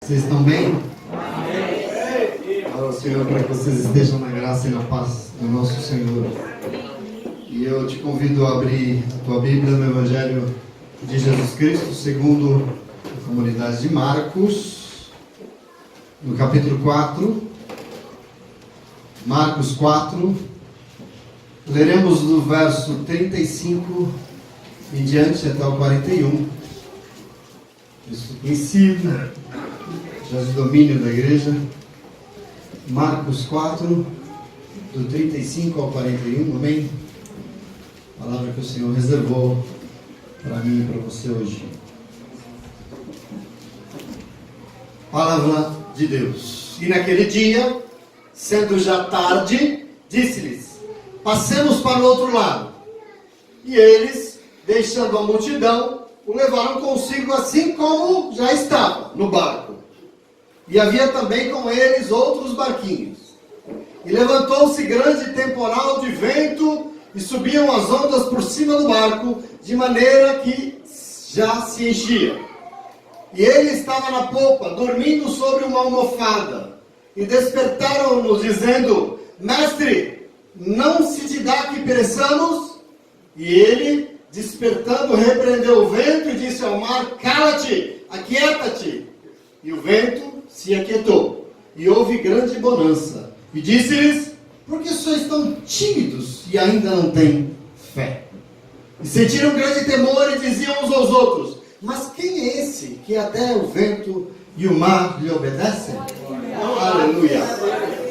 Vocês estão bem? Fala ao Senhor para que vocês estejam na graça e na paz do nosso Senhor. E eu te convido a abrir a tua Bíblia no Evangelho de Jesus Cristo, segundo a comunidade de Marcos, no capítulo 4. Marcos 4. Leremos do verso 35 em diante até o 41. Isso conhecido, já de domínio da igreja. Marcos 4, do 35 ao 41, amém? Palavra que o Senhor reservou para mim e para você hoje. Palavra de Deus. E naquele dia, sendo já tarde, disse-lhes: passemos para o outro lado. E eles, deixando a multidão, o levaram consigo assim como já estava no barco. E havia também com eles outros barquinhos. E levantou-se grande temporal de vento, e subiam as ondas por cima do barco, de maneira que já se enchia. E ele estava na popa, dormindo sobre uma almofada. E despertaram-nos, dizendo: Mestre, não se te dá que pereçamos? E ele, despertando, repreendeu o vento e disse ao mar: Cala-te, aquieta-te. E o vento se aquietou, e houve grande bonança. E disse-lhes: por que sois tão tímidos e ainda não têm fé? E sentiram grande temor e diziam uns aos outros: mas quem é esse que até o vento e o mar lhe obedecem? Aleluia!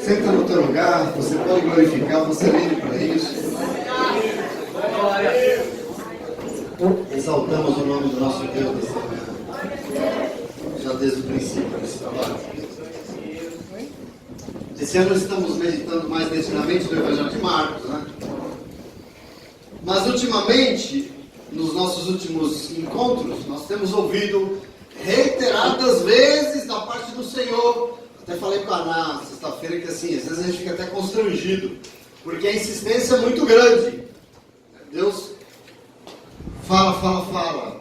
Senta no teu lugar, você pode glorificar, você é livre para isso. Exaltamos o nome do nosso Deus dessa manhã, já desde o princípio desse trabalho. Esse ano estamos meditando mais nitidamente no Evangelho de Marcos, né? Mas ultimamente, nos nossos últimos encontros, nós temos ouvido reiteradas vezes da parte do Senhor. Até falei com a Ana na sexta-feira que assim, às vezes a gente fica até constrangido, porque a insistência é muito grande. Deus fala.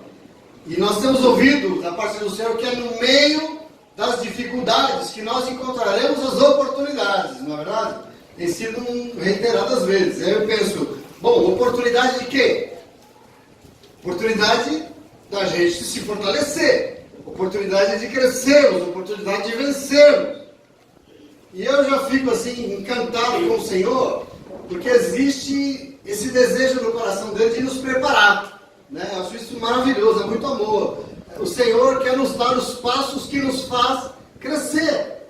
E nós temos ouvido da parte do Senhor que é no meio das dificuldades que nós encontraremos as oportunidades, não é verdade? Tem sido reiteradas vezes. Aí eu penso, bom, oportunidade de quê? Oportunidade da gente se fortalecer, oportunidade de crescermos, oportunidade de vencermos. E eu já fico assim, encantado com o Senhor, porque existe esse desejo no coração dele de nos preparar. Né? Eu acho isso maravilhoso, é muito amor. O Senhor quer nos dar os passos que nos faz crescer.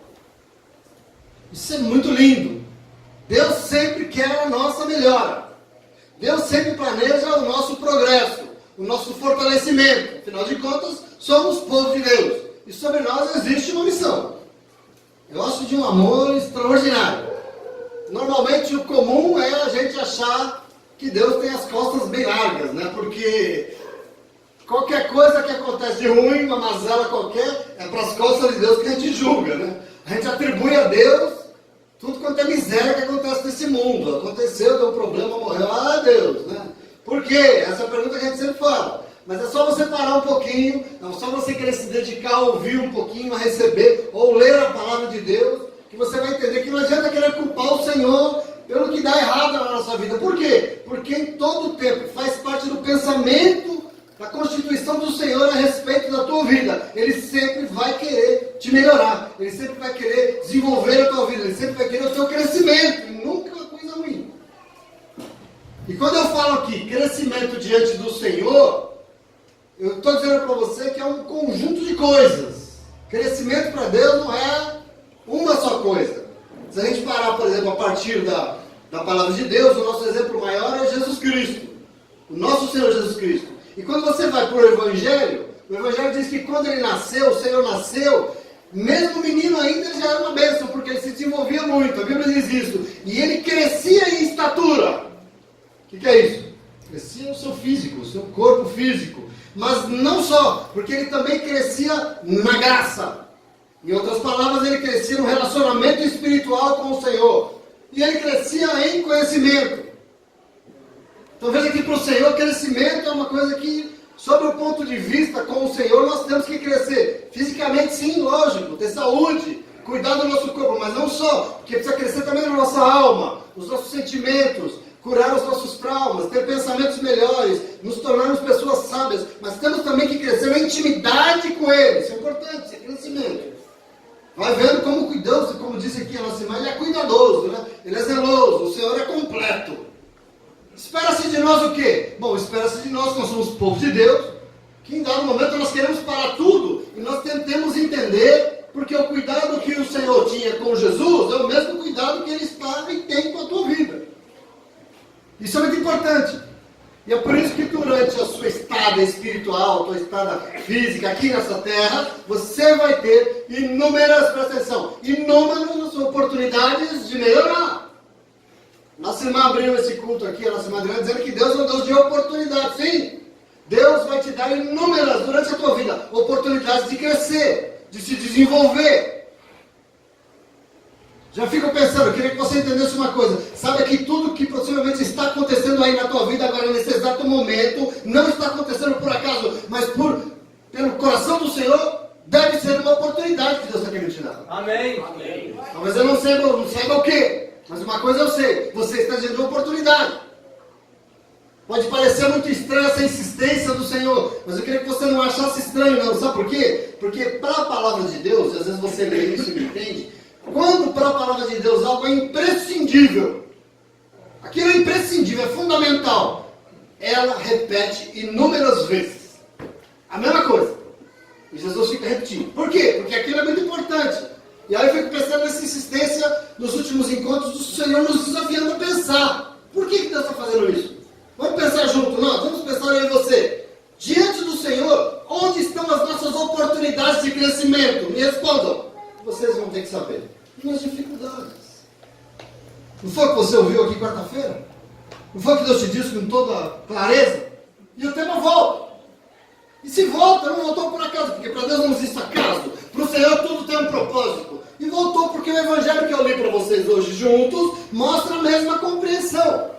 Isso é muito lindo. Deus sempre quer a nossa melhora. Deus sempre planeja o nosso progresso, o nosso fortalecimento. Afinal de contas, somos povo de Deus. E sobre nós existe uma missão. Eu acho de um amor extraordinário. Normalmente o comum é a gente achar que Deus tem as costas bem largas, né? Porque qualquer coisa que acontece de ruim, uma mazela qualquer, é para as costas de Deus que a gente julga, né? A gente atribui a Deus tudo quanto é miséria que acontece nesse mundo. Aconteceu, deu um problema, morreu. Ah, Deus, né? Por quê? Essa é a pergunta que a gente sempre fala. Mas é só você parar um pouquinho, é só você querer se dedicar a ouvir um pouquinho, a receber, ou ler a palavra de Deus, que você vai entender que não adianta querer culpar o Senhor pelo que dá errado na nossa vida. Por quê? Porque em todo o tempo faz parte do pensamento da constituição do Senhor a respeito da tua vida. Ele sempre vai querer te melhorar. Ele sempre vai querer desenvolver a tua vida. Ele sempre vai querer o teu crescimento. E nunca uma coisa ruim. E quando eu falo aqui, crescimento diante do Senhor, eu estou dizendo para você que é um conjunto de coisas. Crescimento para Deus não é uma só coisa. Se a gente parar, por exemplo, a partir da palavra de Deus, o nosso exemplo maior é Jesus Cristo. O nosso Senhor Jesus Cristo. E quando você vai para o Evangelho diz que quando ele nasceu, o Senhor nasceu, mesmo menino ainda, ele já era uma bênção, porque ele se desenvolvia muito. A Bíblia diz isso. E ele crescia em estatura. O que é isso? Crescia o seu físico, o seu corpo físico. Mas não só, porque ele também crescia na graça. Em outras palavras, ele crescia no relacionamento espiritual com o Senhor. E ele crescia em conhecimento. Então veja que para o Senhor, crescimento é uma coisa que, sob o ponto de vista com o Senhor, nós temos que crescer fisicamente. Fisicamente, sim, lógico, ter saúde, cuidar do nosso corpo, mas não só, porque precisa crescer também na nossa alma, os nossos sentimentos, curar os nossos traumas, ter pensamentos melhores, nos tornarmos pessoas sábias, mas temos também que crescer na intimidade com Ele, isso é importante, isso é crescimento. Vai vendo como cuidoso, como disse aqui a nossa irmã, Ele é cuidadoso, né? Ele é zeloso, o Senhor é completo. Espera-se de nós o quê? Bom, espera-se de nós, nós somos povo de Deus, que em dado momento nós queremos parar tudo, e nós tentemos entender, porque o cuidado que o Senhor tinha com Jesus é o mesmo cuidado que Ele está e tem com a tua vida. Isso é muito importante. E é por isso que durante a sua estada espiritual, a sua estada física aqui nessa terra, você vai ter inúmeras, presta atenção, inúmeras oportunidades de melhorar. Nossa irmã abriu esse culto aqui, a nossa irmã Adriana, dizendo que Deus é um Deus de oportunidades. Sim, Deus vai te dar inúmeras, durante a tua vida, oportunidades de crescer, de se desenvolver. Já fico pensando, eu queria que você entendesse uma coisa. Sabe que tudo que possivelmente está acontecendo aí na tua vida agora, nesse exato momento, não está acontecendo por acaso, mas pelo coração do Senhor, deve ser uma oportunidade que Deus está querendo te dar. Amém. Amém. Talvez eu não saiba o quê, mas uma coisa eu sei, você está dando uma oportunidade. Pode parecer muito estranha essa insistência do Senhor, mas eu queria que você não achasse estranho não, sabe por quê? Porque para a palavra de Deus, às vezes você lê isso e me entende, quando para a palavra de Deus algo é imprescindível, aquilo é imprescindível, é fundamental, ela repete inúmeras vezes a mesma coisa. E Jesus fica repetindo. Por quê? Porque aquilo é muito importante. E aí eu fico pensando nessa insistência nos últimos encontros do Senhor nos desafiando a pensar. Por que Deus está fazendo isso? Vamos pensar junto, nós? Vamos pensar eu e você. Diante do Senhor, onde estão as nossas oportunidades de crescimento? Me respondam. Vocês vão ter que saber. Nas dificuldades. Não foi o que você ouviu aqui quarta-feira? Não foi o que Deus te disse com toda clareza? E o tema volta. E se volta, não voltou por acaso, porque para Deus não existe acaso. Para o Senhor tudo tem um propósito. E voltou porque o Evangelho que eu li para vocês hoje juntos mostra a mesma compreensão.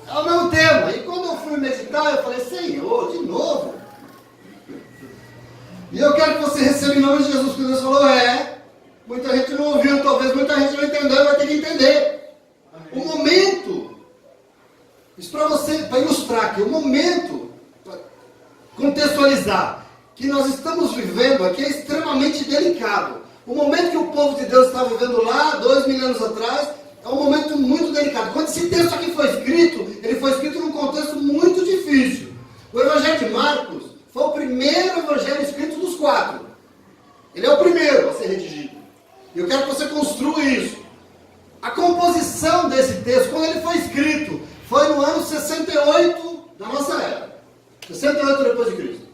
É o mesmo tema. E quando eu fui meditar, eu falei, Senhor, de novo. E eu quero que você receba em nome de Jesus, porque Deus falou, muita gente não ouviu, talvez muita gente não entendeu, vai ter que entender. Amém. O momento, isso para você, para ilustrar aqui, o momento, para contextualizar, que nós estamos vivendo aqui é extremamente delicado. O momento que o povo de Deus está vivendo lá, 2000 anos atrás, é um momento muito delicado. Quando esse texto aqui foi escrito, ele foi escrito num contexto muito difícil. O Evangelho de Marcos foi o primeiro evangelho escrito dos 4. Ele é o primeiro a ser redigido. E eu quero que você construa isso. A composição desse texto, quando ele foi escrito, foi no ano 68 da nossa era. 68 depois de Cristo.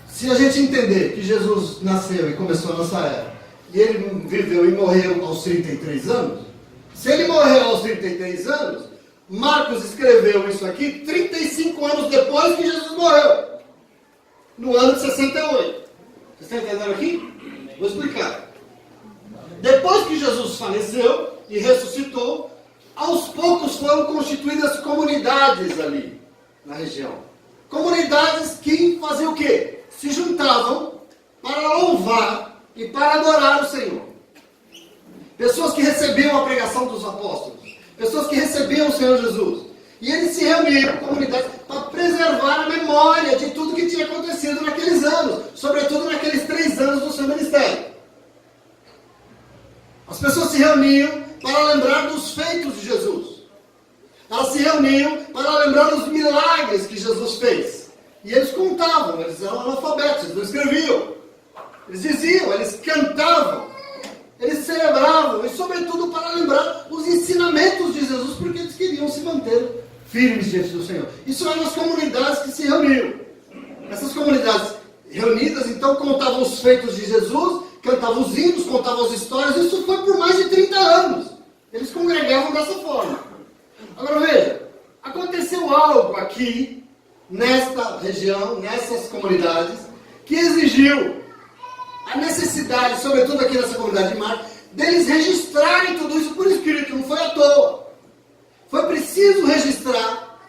Se a gente entender que Jesus nasceu e começou a nossa era, e ele viveu e morreu aos 33 anos, se ele morreu aos 33 anos, Marcos escreveu isso aqui 35 anos depois que Jesus morreu. No ano de 68. Vocês estão entendendo aqui? Vou explicar. Depois que Jesus faleceu e ressuscitou, aos poucos foram constituídas comunidades ali na região. Comunidades que faziam o quê? Se juntavam para louvar e para adorar o Senhor. Pessoas que recebiam a pregação dos apóstolos. Pessoas que recebiam o Senhor Jesus. E eles se reuniram, comunidades, para preservar a memória de tudo que tinha acontecido naqueles anos. Sobretudo naqueles 3 anos do seu ministério. As pessoas se reuniam para lembrar dos feitos de Jesus. Elas se reuniam para lembrar dos milagres que Jesus fez. E eles contavam, eles eram analfabetos, eles não escreviam. Eles diziam, eles cantavam, eles celebravam, e sobretudo para lembrar os ensinamentos de Jesus, porque eles queriam se manter firmes diante do Senhor. Isso eram as comunidades que se reuniam. Essas comunidades reunidas, então, contavam os feitos de Jesus, cantavam os hinos, contavam as histórias. Isso foi por mais de 30 anos. Eles congregavam dessa forma. Agora veja, aconteceu algo aqui, nesta região, nessas comunidades, que exigiu a necessidade, sobretudo aqui nessa comunidade de Marcos, deles registrarem tudo isso por escrito, não foi à toa. Foi preciso registrar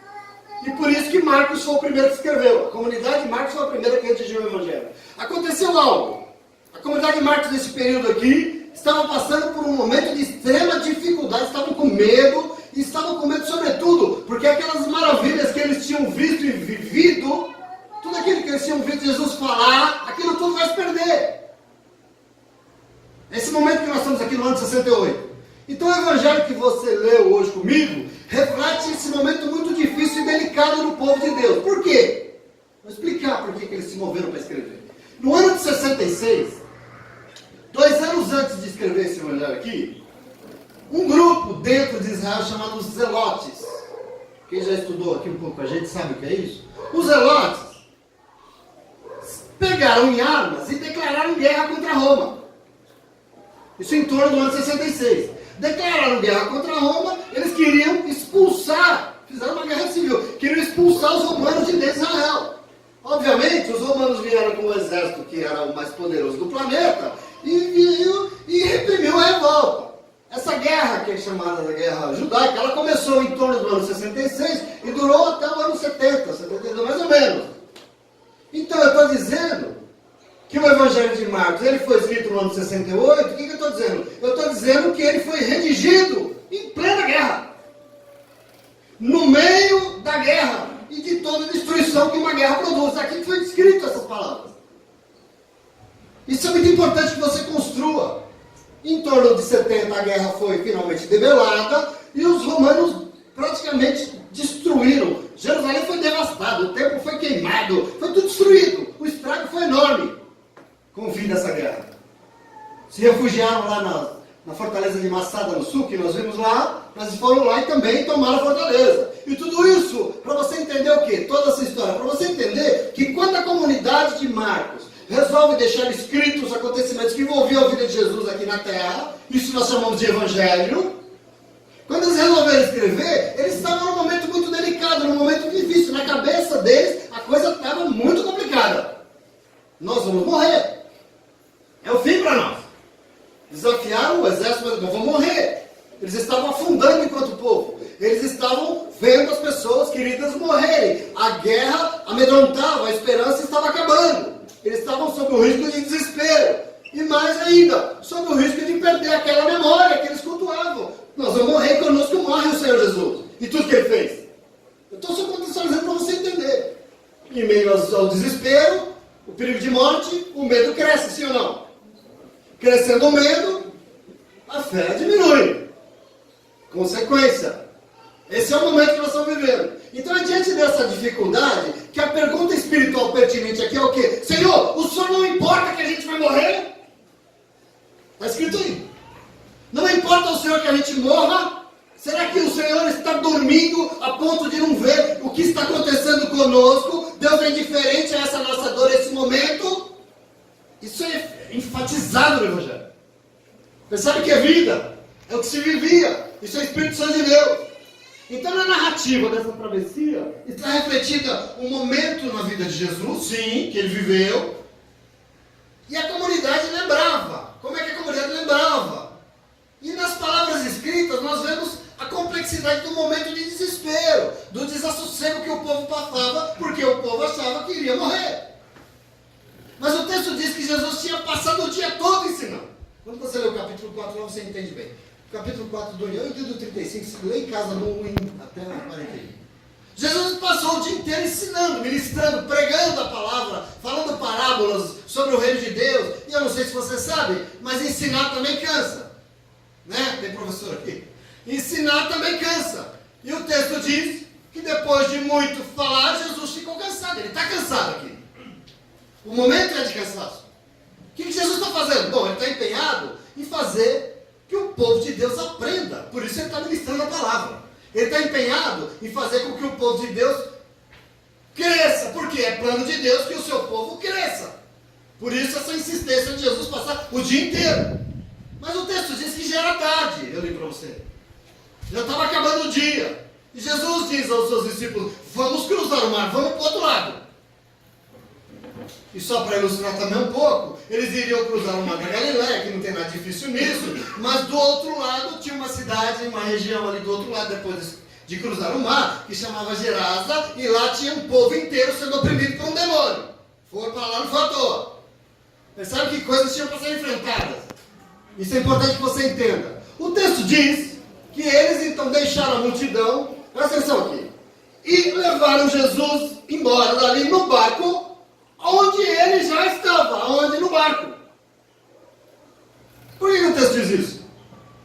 E por isso que Marcos foi o primeiro que escreveu. A comunidade de Marcos foi a primeira que redigiu o Evangelho. Aconteceu algo. A comunidade de Marcos, nesse período aqui, estava passando por um momento de extrema dificuldade, estavam com medo, e estavam com medo sobretudo, porque aquelas maravilhas que eles tinham visto e vivido, tudo aquilo que eles tinham visto Jesus falar, aquilo tudo vai se perder. Esse momento que nós estamos aqui no ano de 68. Então o Evangelho que você leu hoje comigo, reflete esse momento muito difícil e delicado no povo de Deus. Por quê? Vou explicar por que eles se moveram para escrever. No ano de 66, 2 anos antes de escrever esse Evangelho aqui, um grupo dentro de Israel chamado os Zelotes. Quem já estudou aqui um pouco com a gente sabe o que é isso? Os Zelotes pegaram em armas e declararam guerra contra Roma. Isso em torno do ano 66. Declararam guerra contra Roma, eles queriam expulsar, fizeram uma guerra civil, queriam expulsar os romanos de dentro de Israel. Obviamente, os romanos vieram com um exército que era o mais poderoso do planeta e reprimiu a revolta. Essa guerra, que é chamada da Guerra Judaica, ela começou em torno do ano 66 e durou até o ano 70, 72 mais ou menos. Então eu estou dizendo que o Evangelho de Marcos ele foi escrito no ano 68, o que eu estou dizendo? Eu estou dizendo que ele foi redigido em plena guerra. No meio da guerra e de toda a destruição que uma guerra produz. Aqui foi escrito essas palavras. Isso é muito importante que você construa. Em torno de 70 a guerra foi finalmente debelada e os romanos praticamente destruíram. Jerusalém foi devastada, o templo foi queimado, foi tudo destruído. O estrago foi enorme com o fim dessa guerra. Se refugiaram lá na fortaleza de Massada no sul, que nós vimos lá, mas foram lá e também tomaram a fortaleza. E tudo isso, para você entender o quê? Toda essa história, para você entender que quando a comunidade de Marcos resolve deixar escritos os acontecimentos que envolviam a vida de Jesus aqui na Terra, isso nós chamamos de Evangelho. Quando eles resolveram escrever, eles estavam num momento muito delicado, num momento difícil. Na cabeça deles, a coisa estava muito complicada. Nós vamos morrer. É o fim para nós. Desafiaram o exército, mas nós vamos morrer. Eles estavam afundando enquanto povo. Eles estavam vendo as pessoas queridas morrerem. A guerra amedrontava, a esperança estava acabando. Eles estavam sob o risco de desespero. E mais ainda, sob o risco de perder aquela memória que eles cultuavam. Nós vamos morrer, conosco morre o Senhor Jesus. E tudo que ele fez. Eu estou só contextualizando para você entender. Em meio ao desespero, o perigo de morte, o medo cresce, sim ou não? Crescendo o medo, a fé diminui. Consequência. Esse é o momento que nós estamos vivendo. Então, diante dessa dificuldade, que a pergunta espiritual pertinente aqui é o quê? Senhor, o Senhor não importa que a gente vai morrer? Está escrito aí. Não importa ao Senhor que a gente morra? Será que o Senhor está dormindo a ponto de não ver o que está acontecendo conosco? Deus é indiferente a essa nossa dor, a esse momento? Isso é enfatizado no Evangelho. Percebe que é vida? É o que se vivia. Isso é o Espírito Santo de Deus. Então, na narrativa dessa travessia, está refletida um momento na vida de Jesus, sim, que ele viveu, e a comunidade lembrava. Como é que a comunidade lembrava? E nas palavras escritas, nós vemos a complexidade do momento de desespero, do desassossego que o povo passava, porque o povo achava que iria morrer. Mas o texto diz que Jesus tinha passado o dia todo ensinando. Quando você lê o capítulo 4, lá você entende bem. Capítulo 4 do 1 e do 35, se lê em casa no 1 até o 41. Jesus passou o dia inteiro ensinando, ministrando, pregando a palavra, falando parábolas sobre o reino de Deus. E eu não sei se você sabe, mas ensinar também cansa. Né? Tem professor aqui. Ensinar também cansa. E o texto diz que depois de muito falar, Jesus ficou cansado. Ele está cansado aqui. O momento é de cansaço. O que Jesus está fazendo? Bom, ele está empenhado em fazer que o povo de Deus aprenda. Por isso ele está ministrando a palavra. Ele está empenhado em fazer com que o povo de Deus cresça. Porque é plano de Deus que o seu povo cresça. Por isso essa insistência de Jesus passar o dia inteiro. Mas o texto diz que já era tarde. Eu li para você. Já estava acabando o dia. E Jesus diz aos seus discípulos, vamos cruzar o mar, vamos para o outro lado. E só para ilustrar também um pouco, eles iriam cruzar o mar da Galileia, que não tem nada difícil nisso, mas do outro lado tinha uma cidade, uma região ali do outro lado, depois de cruzar o mar, que chamava Gerasa, e lá tinha um povo inteiro sendo oprimido por um demônio. Foram para lá, não foi à toa. Mas sabe que coisas tinham para ser enfrentadas? Isso é importante que você entenda. O texto diz que eles então deixaram a multidão, presta atenção aqui, e levaram Jesus embora dali no barco, onde ele já estava, onde? No barco. Por que o texto diz isso?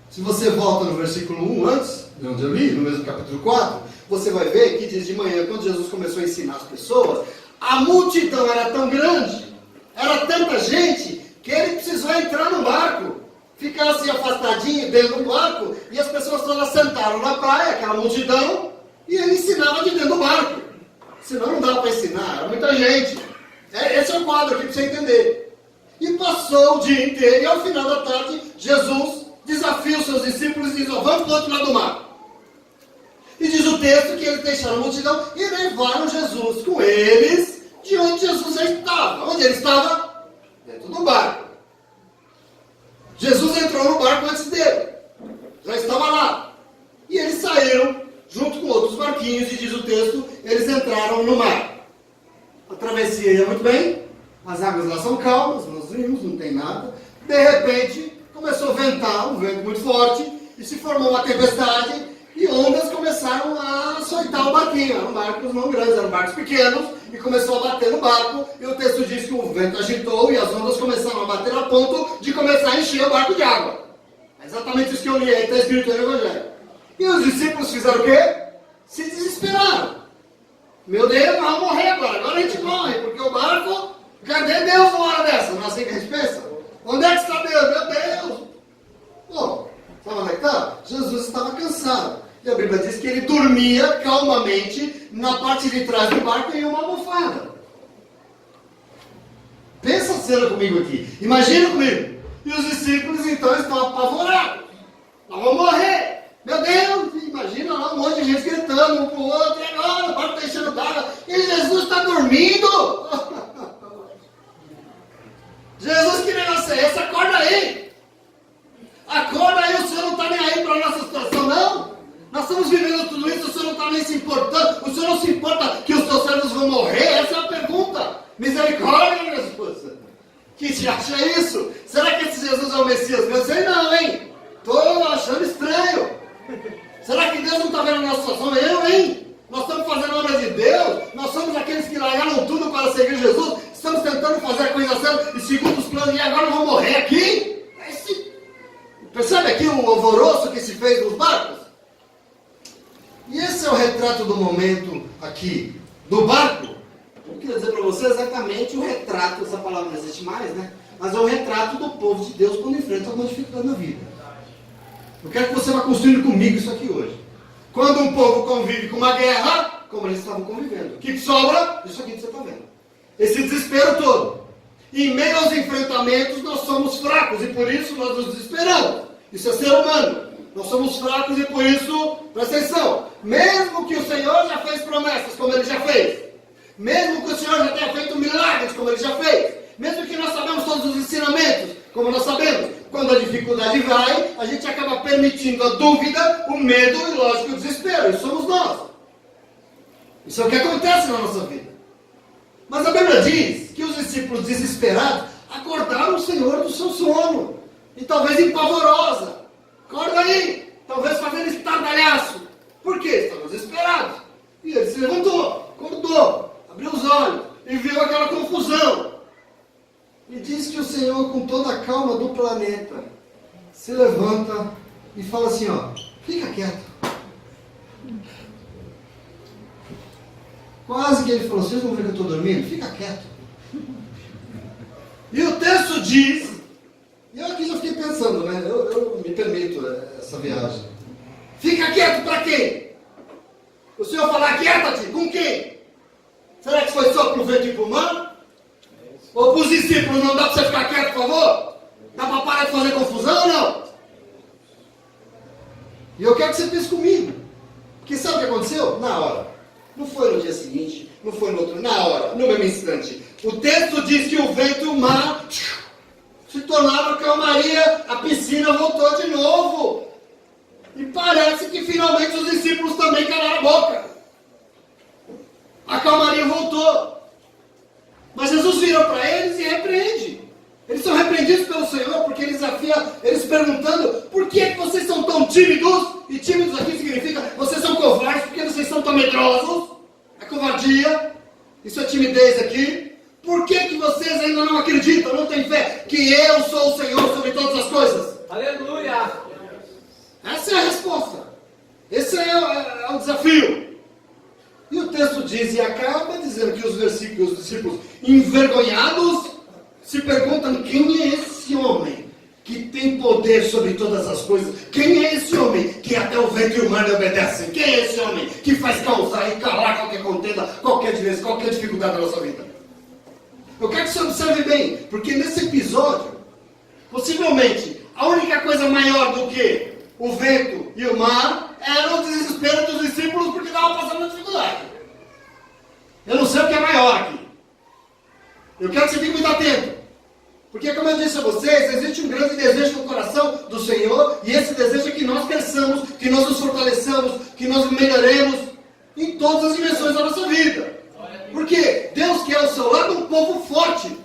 Se você volta no versículo 1 antes, de onde eu li, no mesmo capítulo 4, você vai ver que diz de manhã, quando Jesus começou a ensinar as pessoas, a multidão era tão grande, era tanta gente, que ele precisou entrar no barco, ficar assim afastadinho dentro do barco, e as pessoas todas sentaram na praia, aquela multidão, e ele ensinava de dentro do barco. Senão não dava para ensinar, era muita gente. Esse é o quadro aqui para você entender. E passou o dia inteiro, e ao final da tarde, Jesus desafia os seus discípulos e diz, ó, vamos para o outro lado do mar. E diz o texto que eles deixaram a multidão e levaram Jesus com eles de onde Jesus já estava. Onde ele estava? Dentro do barco. Jesus entrou no barco antes dele. Já estava lá. E eles saíram junto com outros barquinhos e diz o texto, eles entraram no mar. A travessia ia muito bem, as águas lá são calmas, nós vimos, não tem nada. De repente, começou a ventar, um vento muito forte, e se formou uma tempestade, e ondas começaram a açoitar o barquinho. Eram barcos não grandes, eram barcos pequenos, e começou a bater no barco, e o texto diz que o vento agitou, e as ondas começaram a bater a ponto de começar a encher o barco de água. É exatamente isso que eu li aí, está escrito aí no Evangelho. E os discípulos fizeram o quê? Se desesperaram. Meu Deus, nós vamos morrer agora a gente morre, porque o barco, cadê Deus numa hora dessa? Não é assim que a gente pensa? Onde é que está Deus? Meu Deus! Bom, sabe onde é que está? Jesus estava cansado. E a Bíblia diz que ele dormia calmamente na parte de trás do barco em uma almofada. Pensa a cena comigo aqui. Imagina comigo. E os discípulos então estão apavorados. Nós vamos morrer. Meu Deus, imagina lá um monte de gente gritando um para o outro. E agora o barco está enchendo d'água. E Jesus está dormindo. Jesus, que negócio é esse? Acorda aí. Acorda aí, o Senhor não está nem aí para a nossa situação, não. Nós estamos vivendo tudo isso, o Senhor não está nem se importando. O Senhor não se importa que os teus servos vão morrer? Essa é a pergunta. Misericórdia, resposta. Que te acha isso? Será que esse Jesus é o Messias? Eu sei não, hein? Estou achando estranho. Será que Deus não está vendo a nossa situação? Eu, hein? Nós estamos fazendo a obra de Deus. Nós somos aqueles que largaram tudo para seguir Jesus. Estamos tentando fazer a coisa certa e segundo os planos. E agora vamos morrer aqui? Percebe aqui o alvoroço que se fez nos barcos? E esse é o retrato do momento aqui, do barco. Eu queria dizer para você exatamente o retrato, essa palavra não existe mais, né? Mas é o retrato do povo de Deus quando enfrenta alguma dificuldade na vida. Eu quero que você vá construindo comigo isso aqui hoje. Quando um povo convive com uma guerra, como eles estavam convivendo, o que sobra? Isso aqui que você está vendo. Esse desespero todo. E em meio aos enfrentamentos, nós somos fracos e por isso nós nos desesperamos. Isso é ser humano. Nós somos fracos e por isso, presta atenção, mesmo que o Senhor já fez promessas, como Ele já fez, mesmo que o Senhor já tenha feito milagres, como Ele já fez, mesmo que nós sabemos todos os ensinamentos, como nós sabemos, quando a dificuldade vai, a gente acaba permitindo a dúvida, o medo e, lógico, o desespero. Isso somos nós. Isso é o que acontece na nossa vida. Mas a Bíblia diz que os discípulos desesperados acordaram o Senhor do seu sono. E talvez em pavorosa. Acorda aí. Talvez fazendo estardalhaço. Por quê? Estavam desesperados. E ele se levantou, acordou, abriu os olhos e viu aquela confusão. E diz que o Senhor, com toda a calma do planeta, se levanta e fala assim, ó, fica quieto. Quase que ele falou, vocês vão ver que eu estou dormindo? Fica quieto. E o texto diz, e eu aqui já fiquei pensando, né? Eu me permito essa viagem. Fica quieto para quem? O Senhor falar quieta-te, com quem? Será que foi só para o vento e para o mar? Ou para os discípulos, não dá para você ficar quieto, por favor? Dá para parar de fazer confusão ou não? E eu quero que você pense comigo. Porque sabe o que aconteceu? Na hora. Não foi no dia seguinte, não foi no outro, na hora, no mesmo instante. O texto diz que o vento e o mar se tornaram calmaria, a piscina voltou de novo. E parece que finalmente os discípulos também calaram a boca. A calmaria voltou. Mas Jesus vira para eles e repreende. Eles são repreendidos pelo Senhor porque ele desafia eles perguntando: por que vocês são tão tímidos? E tímidos aqui significa vocês são covardes, porque vocês são tão medrosos? É covardia. Isso é timidez aqui. Por que vocês ainda não acreditam, não têm fé que eu sou o Senhor sobre todas as coisas? Aleluia! Essa é a resposta. Esse é o desafio. E o texto diz, e acaba dizendo que os discípulos envergonhados se perguntam: quem é esse homem que tem poder sobre todas as coisas? Quem é esse homem que até o vento e o mar lhe obedecem? Quem é esse homem que faz causar e calar qualquer contenda, qualquer dificuldade da nossa vida? Eu quero que você observe bem, porque nesse episódio, possivelmente, a única coisa maior do que o vento e o mar era o desespero dos discípulos porque estavam passando uma dificuldade. Eu não sei o que é maior aqui. Eu quero que você fique muito atento. Porque, como eu disse a vocês, existe um grande desejo no coração do Senhor, e esse desejo é que nós cresçamos, que nós nos fortaleçamos, que nós melhoremos em todas as dimensões da nossa vida. Porque Deus quer ao seu lado um povo forte.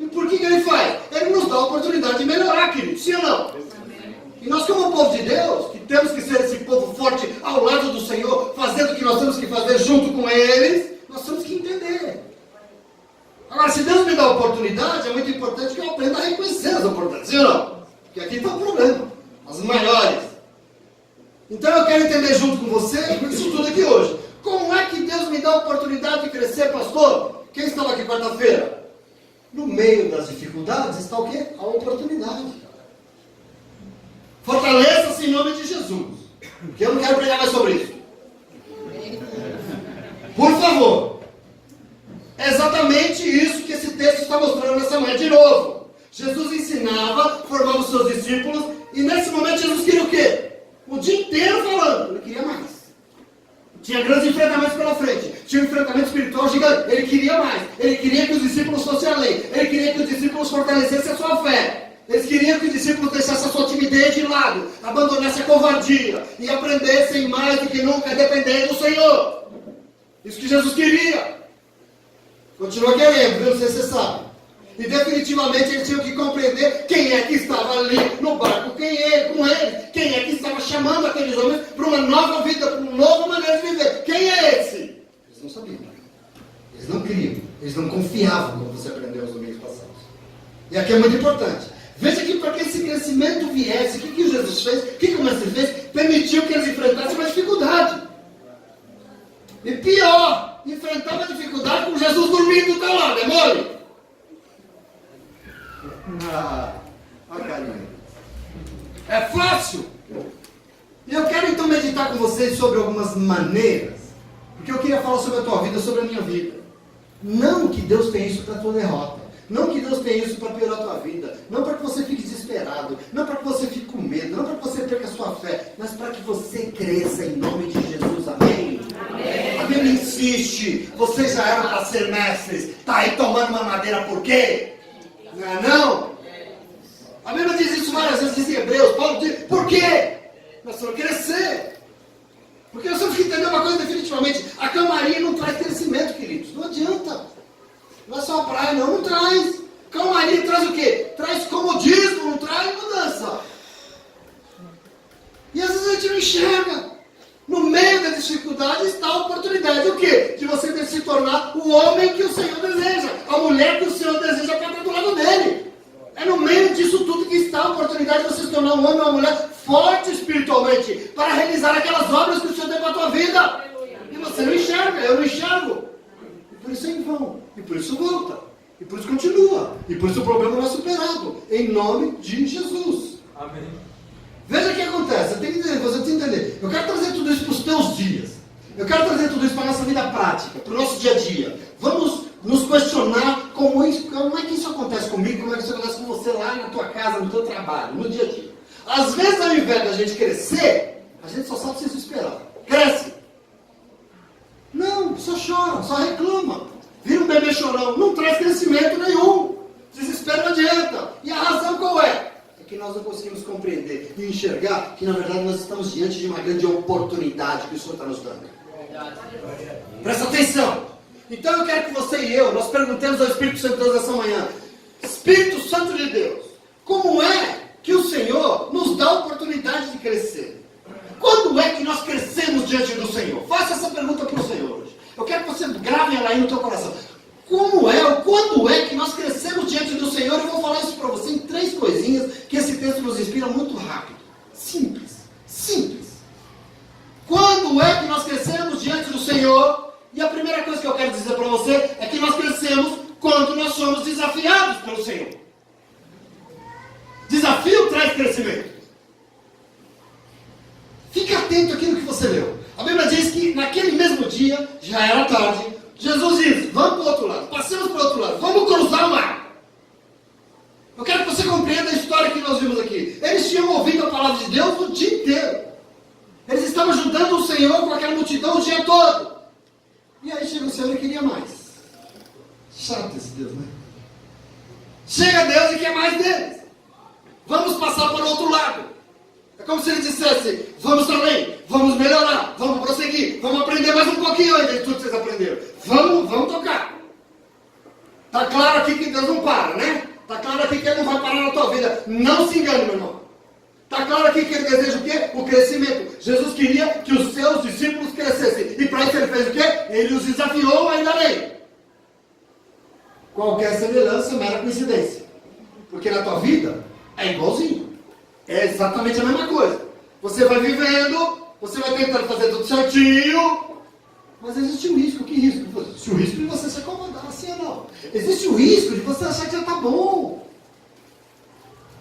E por que ele faz? Ele nos dá a oportunidade de melhorar, querido. Sim ou não? E nós, como povo de Deus, que temos que ser esse povo forte ao lado do Senhor, fazendo o que nós temos que fazer junto com eles, nós temos que entender. Agora, se Deus me dá a oportunidade, é muito importante que eu aprenda a reconhecer as oportunidades. Sim ou não? Porque aqui está o problema. As maiores. Então eu quero entender junto com você isso tudo aqui hoje. Como é que Deus me dá a oportunidade de crescer, pastor? Quem estava aqui quarta-feira? No meio das dificuldades está o quê? A oportunidade. Fortaleça-se em nome de Jesus. Porque eu não quero pregar mais sobre isso. Por favor. É exatamente isso que esse texto está mostrando nessa manhã de novo. Jesus ensinava, formava os seus discípulos, e nesse momento Jesus queria o quê? O dia inteiro falando. Ele queria mais. Tinha grandes enfrentamentos pela frente. Tinha um enfrentamento espiritual gigante. Ele queria mais. Ele queria que os discípulos fossem além. Ele queria que os discípulos fortalecessem a sua fé. Eles queriam que os discípulos deixassem a sua timidez de lado, abandonassem a covardia e aprendessem mais do que nunca a depender do Senhor. Isso que Jesus queria. Continua querendo, viu? Não sei se você sabe. E definitivamente eles tinham que compreender quem é que estava ali no barco, com ele, quem é que estava chamando aqueles homens para uma nova vida, para uma nova maneira de viver. Quem é esse? Eles não sabiam. Eles não criam. Eles não confiavam, como você aprendeu nos domingos passados. E aqui é muito importante. Veja que para que esse crescimento viesse, o que Jesus fez? O que o mestre fez? Permitiu que eles enfrentassem uma dificuldade. E pior, enfrentava a dificuldade com Jesus dormindo do teu lado, é mole? É fácil. E eu quero então meditar com vocês sobre algumas maneiras, porque eu queria falar sobre a tua vida, sobre a minha vida. Não que Deus tenha isso para a tua derrota. Não que Deus tenha isso para piorar a tua vida. Não para que você fique desesperado. Não para que você fique com medo. Não para que você perca a sua fé. Mas para que você cresça em nome de Jesus. Amém? Amém. A Bíblia insiste. Vocês já eram para ser mestres. Está aí tomando uma madeira por quê? Não é não? A Bíblia diz isso várias vezes. Diz em Hebreus. Paulo diz, por quê? Nós vamos crescer. Porque nós temos que entender uma coisa definitivamente. A calmaria não traz crescimento, queridos. Não adianta. Não é só a praia, não traz. Calmaria traz o quê? Traz comodismo, não traz mudança. E às vezes a gente não enxerga. No meio da dificuldade está a oportunidade. O quê? De você se tornar o homem que o Senhor deseja. A mulher que o Senhor deseja para estar do lado dele. É no meio disso tudo que está a oportunidade de você se tornar um homem ou uma mulher forte espiritualmente. Para realizar aquelas obras que o Senhor tem para a tua vida. E você não enxerga, eu não enxergo. Por isso é em vão, e por isso volta, e por isso continua, e por isso o problema não é superado, em nome de Jesus. Amém. Veja o que acontece, você tem que entender. Eu quero trazer tudo isso para os teus dias, eu quero trazer tudo isso para a nossa vida prática, para o nosso dia a dia. Vamos nos questionar como é que isso acontece comigo, como é que isso acontece com você lá na tua casa, no teu trabalho, no dia a dia. Às vezes, ao invés da gente crescer, a gente só sabe se desesperar. Cresce. Não, só chora, só reclama. Vira um bebê chorão, não traz crescimento nenhum. Desespero não adianta. E a razão qual é? É que nós não conseguimos compreender e enxergar que, na verdade, nós estamos diante de uma grande oportunidade que o Senhor está nos dando. Presta atenção. Então eu quero que você e eu, nós perguntemos ao Espírito Santo de Deus essa manhã: Espírito Santo de Deus, como é que o Senhor nos dá a oportunidade de crescer? Quando é que nós crescemos diante do Senhor? Faça essa pergunta para o Senhor hoje. Eu quero que você grave ela aí no teu coração. Como é, ou quando é que nós crescemos diante do Senhor? Eu vou falar isso para você em 3 coisinhas que esse texto nos inspira muito rápido. Simples. Simples. Quando é que nós crescemos diante do Senhor? E a primeira coisa que eu quero dizer para você é que nós crescemos quando nós somos desafiados pelo Senhor. Desafio traz crescimento. Fique atento àquilo que você leu. A Bíblia diz que naquele mesmo dia, já era tarde, Jesus diz: vamos para o outro lado, passemos para o outro lado, vamos cruzar o mar. Eu quero que você compreenda a história que nós vimos aqui. Eles tinham ouvido a palavra de Deus o dia inteiro. Eles estavam ajudando o Senhor com aquela multidão o dia todo. E aí chega o Senhor e queria mais. Chato esse Deus, né? Chega Deus e quer mais deles. Vamos passar para o outro lado. É como se ele dissesse: vamos além, vamos melhorar, vamos prosseguir, vamos aprender mais um pouquinho ainda de tudo que vocês aprenderam. Vamos tocar. Está claro aqui que Deus não para, né? Está claro aqui que Ele não vai parar na tua vida. Não se engane, meu irmão. Está claro aqui que Ele deseja o quê? O crescimento. Jesus queria que os seus discípulos crescessem. E para isso Ele fez o quê? Ele os desafiou a ir além. Qualquer semelhança é mera coincidência. Porque na tua vida é igualzinho. É exatamente a mesma coisa. Você vai vivendo, você vai tentando fazer tudo certinho, mas existe um risco. Que risco? Existe o risco de você se acomodar, assim ou não? Existe o risco de você achar que já está bom.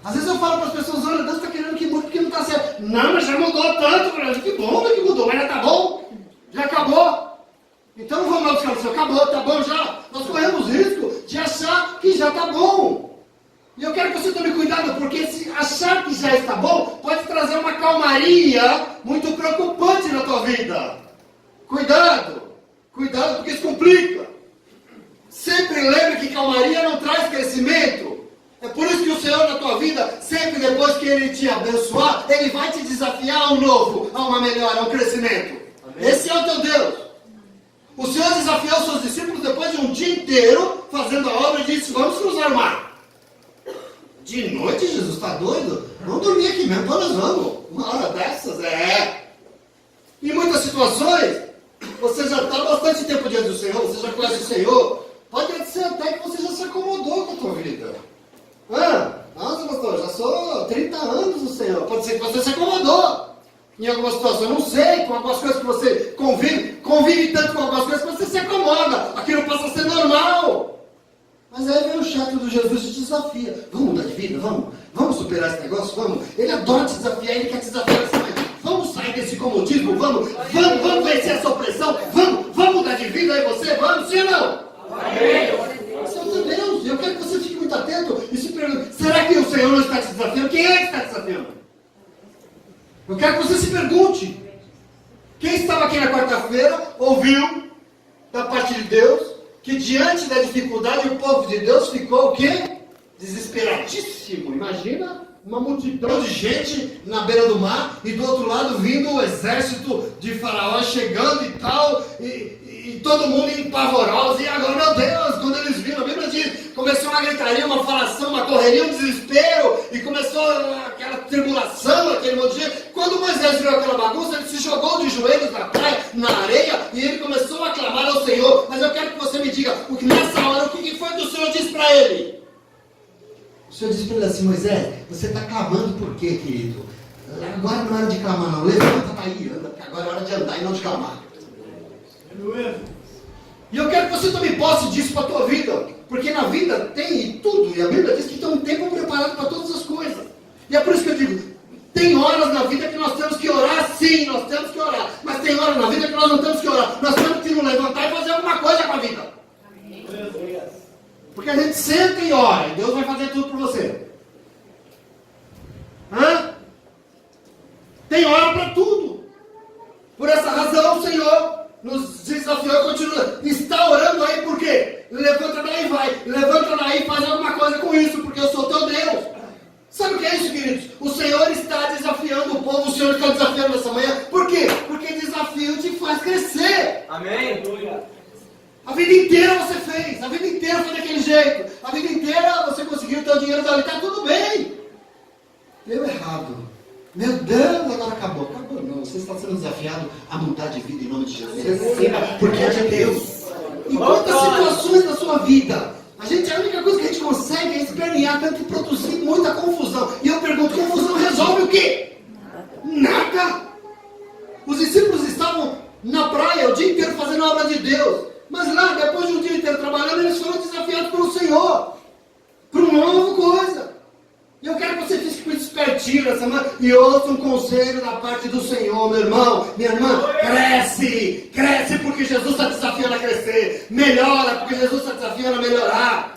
Às vezes eu falo para as pessoas: olha, Deus está querendo que mude porque não está certo. Não, mas já mudou tanto. Que bom que mudou, mas já está bom. Já acabou. Então não vamos lá buscar o Senhor. Acabou, está bom já. Nós corremos risco de achar que já está bom. E eu quero que você tome cuidado, porque se achar que já está bom, pode trazer uma calmaria muito preocupante na tua vida. Cuidado, porque isso complica. Sempre lembre que calmaria não traz crescimento. É por isso que o Senhor na tua vida, sempre depois que Ele te abençoar, Ele vai te desafiar a um novo, a uma melhora, a um crescimento. Amém. Esse é o teu Deus. O Senhor desafiou os seus discípulos depois de um dia inteiro fazendo a obra e disse: vamos cruzar o mar. De noite, Jesus, está doido? Vamos dormir aqui mesmo, nós vamos. Uma hora dessas, Em muitas situações, você já está há bastante tempo diante do Senhor, você já conhece o Senhor. Pode ser até que você já se acomodou com a tua vida. Nossa, pastor, já sou 30 anos do Senhor. Pode ser que você se acomodou em alguma situação, não sei, com algumas coisas que você convive tanto com algumas coisas que você se acomoda. Aquilo passa a ser normal. Mas aí vem o chato do Jesus e te desafia. Vamos mudar de vida? Vamos superar esse negócio? Vamos. Ele adora te desafiar, ele quer te desafiar essa manhã. Vamos sair desse comodismo? Vamos vencer essa opressão? Vamos mudar de vida aí você? Vamos, sim ou não? Amém. Esse é o teu Deus. Eu quero que você fique muito atento e se pergunte: será que o Senhor não está te desafiando? Quem é que está te desafiando? Eu quero que você se pergunte. Quem estava aqui na quarta-feira ouviu da parte de Deus que diante da dificuldade o povo de Deus ficou o quê? Desesperadíssimo. Imagina uma multidão de gente na beira do mar e do outro lado vindo o exército de Faraó chegando e tal, e todo mundo em pavorosa. E agora, meu Deus, quando eles viram, a Bíblia diz, começou uma gritaria, uma falação, uma correria, um desespero, e começou aquela tribulação, aquele monte de gente. Quando Moisés viu aquela bagunça, ele se jogou de joelhos na praia, na areia, e ele começou a clamar ao Senhor. Mas eu quero que você me diga, nessa hora, o que foi que o Senhor disse para ele? O Senhor disse para ele assim: Moisés, você está clamando por quê, querido? Agora não é hora de clamar não, levanta daí, anda, porque agora é hora de andar e não de clamar. E eu quero que você tome posse disso para a tua vida, porque na vida tem tudo, e a Bíblia diz que tem um tempo preparado para todas as coisas. E é por isso que eu digo, tem horas na vida que nós temos que orar, sim, nós temos que orar, mas tem horas na vida que nós não temos que orar, nós temos que nos levantar e fazer alguma coisa com a vida. Porque a gente senta e ora, e Deus vai fazer tudo por você. Tem hora para tudo. Por essa razão o Senhor nos desafiou e continua. Está orando aí por quê? Levanta daí e vai. Levanta daí e faz alguma coisa com isso, porque eu sou teu Deus. Sabe o que é isso, inteira você fez, a vida inteira foi daquele jeito, a vida inteira você conseguiu o teu dinheiro dali, está tudo bem. Deu errado. Meu Deus, agora acabou. Acabou não, você está sendo desafiado a mudar de vida em nome de Jesus. Receba, porque é de Deus. Em quantas situações da sua vida, a única coisa que a gente consegue é espernear, tanto que produzir muita confusão. E eu pergunto, confusão resolve o quê? Nada. Os discípulos estavam na praia o dia inteiro fazendo a obra de Deus. Mas lá, depois de um dia inteiro trabalhando, eles foram desafiados pelo Senhor para uma nova coisa. E eu quero que você fique espertinho nessa semana e ouça um conselho da parte do Senhor, meu irmão, minha irmã. Cresce, cresce porque Jesus está desafiando a crescer. Melhora porque Jesus está desafiando a melhorar.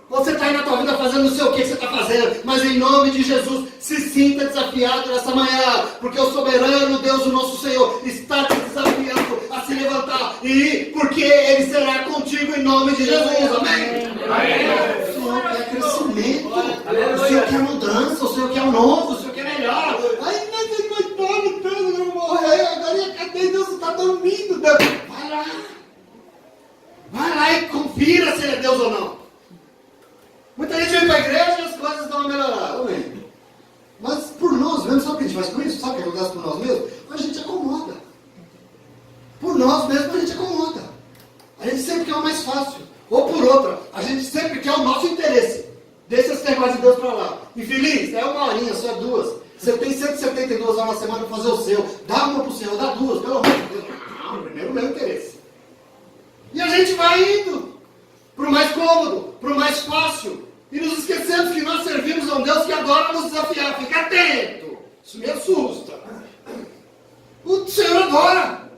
Você está aí na tua vida fazendo não sei o que você está fazendo, mas em nome de Jesus, se sinta desafiado nessa manhã, porque o soberano Deus, o nosso Senhor, está te desafiando a se levantar, e porque Ele será contigo em nome de Jesus, amém? O Senhor quer crescimento, o Senhor quer mudança, o Senhor quer um novo, o Senhor quer melhor. Ai, mas eu coitado, Deus, eu vou morrer, agora cadê Deus? Está dormindo, Deus. Vai lá e confira se Ele é Deus ou não. Muita gente vem para a igreja e as coisas dão uma melhorada, amém? Mas por nós mesmos, sabe o que a gente faz com isso? Sabe o que acontece por nós mesmos? A gente acomoda. Por nós mesmos a gente acomoda. A gente sempre quer o mais fácil. Ou por outra, a gente sempre quer o nosso interesse. Deixa esse negócio de Deus para lá. Infeliz, é uma horinha, só é duas. Você tem 172 horas na semana para fazer o seu. Dá uma para o Senhor, dá duas, pelo amor de Deus. Não, primeiro o meu interesse. E a gente vai indo para o mais cômodo, para o mais fácil. E nos esquecemos que nós servimos a um Deus que adora nos desafiar. Fica atento. Isso me assusta. O Senhor adora.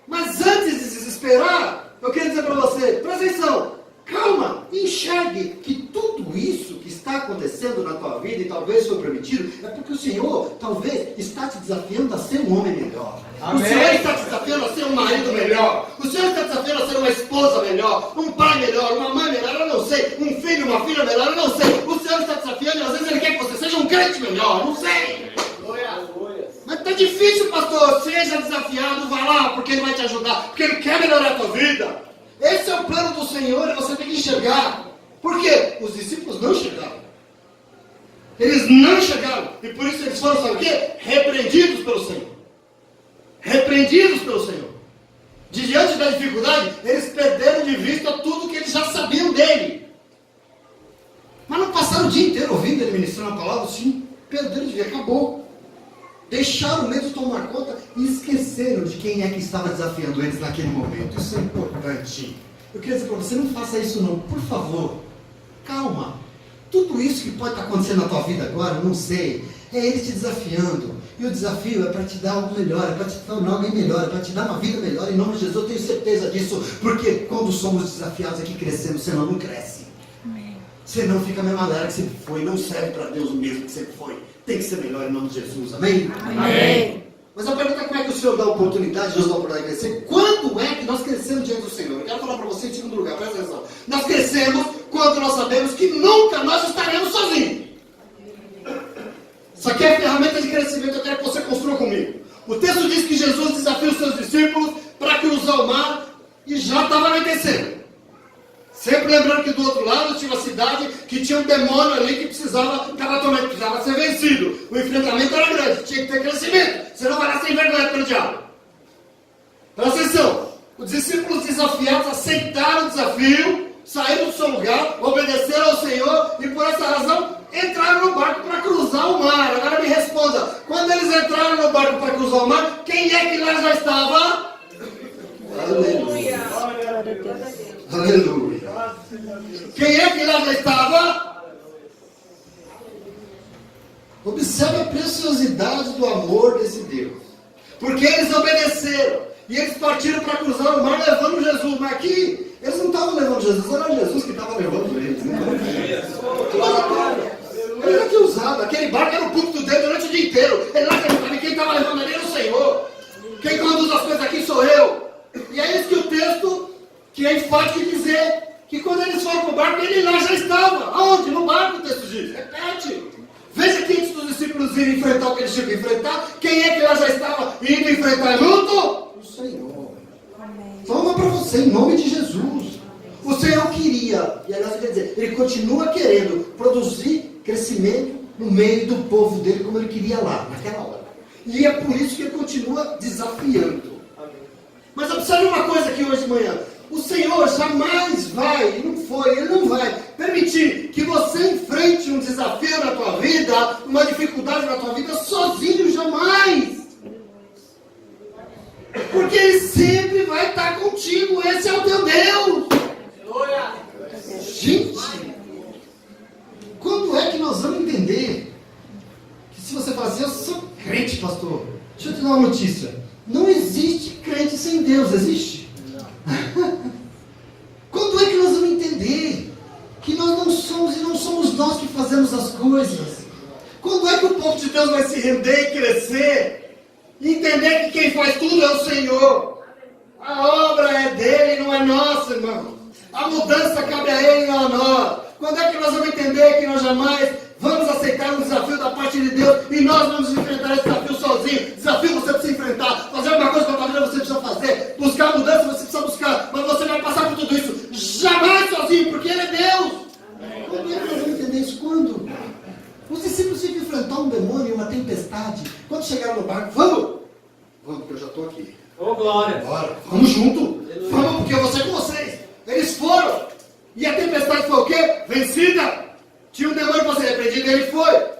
Mas antes de se desesperar, eu quero dizer para você, presta atenção. Calma, enxergue que tudo isso que está acontecendo na tua vida e talvez foi permitido, é porque o Senhor talvez está te desafiando a ser um homem melhor. Amém. O Senhor está te desafiando a ser um marido melhor. O Senhor está te desafiando a ser uma esposa melhor, um pai melhor, uma mãe melhor, eu não sei, um filho, uma filha melhor, eu não sei. O Senhor está te desafiando e às vezes Ele quer que você seja um crente melhor, eu não sei. Mas está difícil, pastor, seja desafiado, vá lá, porque Ele vai te ajudar, porque Ele quer melhorar a tua vida. Esse é o plano do Senhor e você tem que enxergar. Por quê? Os discípulos não chegaram. Eles não chegaram. E por isso eles foram, sabe o quê? Repreendidos pelo Senhor. Repreendidos pelo Senhor. Diante da dificuldade, eles perderam de vista tudo que eles já sabiam dele. Mas não passaram o dia inteiro ouvindo ele ministrando a palavra, sim. Perderam de vista, acabou. Deixaram o medo tomar conta e esqueceram de quem é que estava desafiando eles naquele momento. Isso é importante. Eu queria dizer para você, não faça isso não, por favor. Calma. Tudo isso que pode estar acontecendo na tua vida agora, não sei, é Ele te desafiando. E o desafio é para te dar algo melhor, é para te tornar alguém melhor, é para te dar uma vida melhor. Em nome de Jesus, eu tenho certeza disso. Porque quando somos desafiados aqui crescemos, senão não cresce. Amém. Senão fica a mesma galera que sempre foi, não serve para Deus o mesmo que sempre foi. Tem que ser melhor em nome de Jesus, amém? Amém. Mas a pergunta é como é que o Senhor dá oportunidade, Deus dá oportunidade de crescer? Quando é que nós crescemos diante do Senhor? Eu quero falar para você em segundo lugar, presta atenção. Nós crescemos quando nós sabemos que nunca nós estaremos sozinhos. Isso aqui é a ferramenta de crescimento, eu quero que você construa comigo. O texto diz que Jesus desafia os seus discípulos para cruzar o mar e já estava anoitecendo. Sempre lembrando que do outro lado tinha uma cidade que tinha um demônio ali que precisava ser vencido. O enfrentamento era grande, tinha que ter crescimento. Você não vai dar sem vergonha pelo diabo. Presta atenção. Os discípulos desafiados aceitaram o desafio, saíram do seu lugar, obedeceram ao Senhor e por essa razão entraram no barco para cruzar o mar. Agora me responda. Quando eles entraram no barco para cruzar o mar, quem é que lá já estava? Aleluia. Aleluia. Quem é que lá já estava? Observe a preciosidade do amor desse Deus. Porque eles obedeceram. E eles partiram para cruzar o mar levando Jesus. Mas aqui, eles não estavam levando Jesus, era Jesus que estava levando eles. Ele era que usado. Aquele barco era o púlpito dele durante o dia inteiro. Ele lá acreditava, quem estava levando ali era o Senhor. Quem conduz as coisas aqui sou eu. E é isso que o texto, que é enfático em dizer, que quando eles foram para o barco, ele lá já estava. Aonde? No barco, o texto diz. Repete. Veja que antes dos discípulos irem enfrentar o que eles tinham que enfrentar, quem é que lá já estava indo enfrentar junto? O Senhor. Toma para você, em nome de Jesus. O Senhor queria, e aliás, quer dizer, Ele continua querendo produzir crescimento no meio do povo dele, como Ele queria lá, naquela hora. E é por isso que Ele continua desafiando. Mas observe uma coisa aqui hoje de manhã. O Senhor jamais vai, Ele não vai permitir que você enfrente um desafio na tua vida, uma dificuldade na tua vida, sozinho, jamais. Porque Ele sempre vai estar contigo, esse é o teu Deus. Gente, quando é que nós vamos entender que se você falar assim, eu sou crente, pastor, deixa eu te dar uma notícia, não existe crente sem Deus, existe? Quando é que nós vamos entender que nós não somos e não somos nós que fazemos as coisas? Quando é que o povo de Deus vai se render e crescer? E entender que quem faz tudo é o Senhor. A obra é dele, não é nossa, irmão. A mudança cabe a ele, não a nós. Quando é que nós vamos entender que nós jamais vamos aceitar um desafio da parte de Deus e nós vamos enfrentar esse desafio sozinho? Desafio você precisa enfrentar. Fazer alguma coisa com a tua vida você precisa fazer. Buscar mudança você precisa buscar. Mas você vai passar por tudo isso jamais sozinho, porque Ele é Deus. Quando é que nós vamos entender isso? Quando? Os discípulos tinham que enfrentar um demônio e uma tempestade. Quando chegaram no barco, vamos, porque eu já estou aqui. Ô, glória! Bora, vamos junto. Vamos, porque eu vou ser com vocês. Eles foram. E a tempestade foi o quê? Vencida. Tinha um demônio para ser repreendido e ele foi.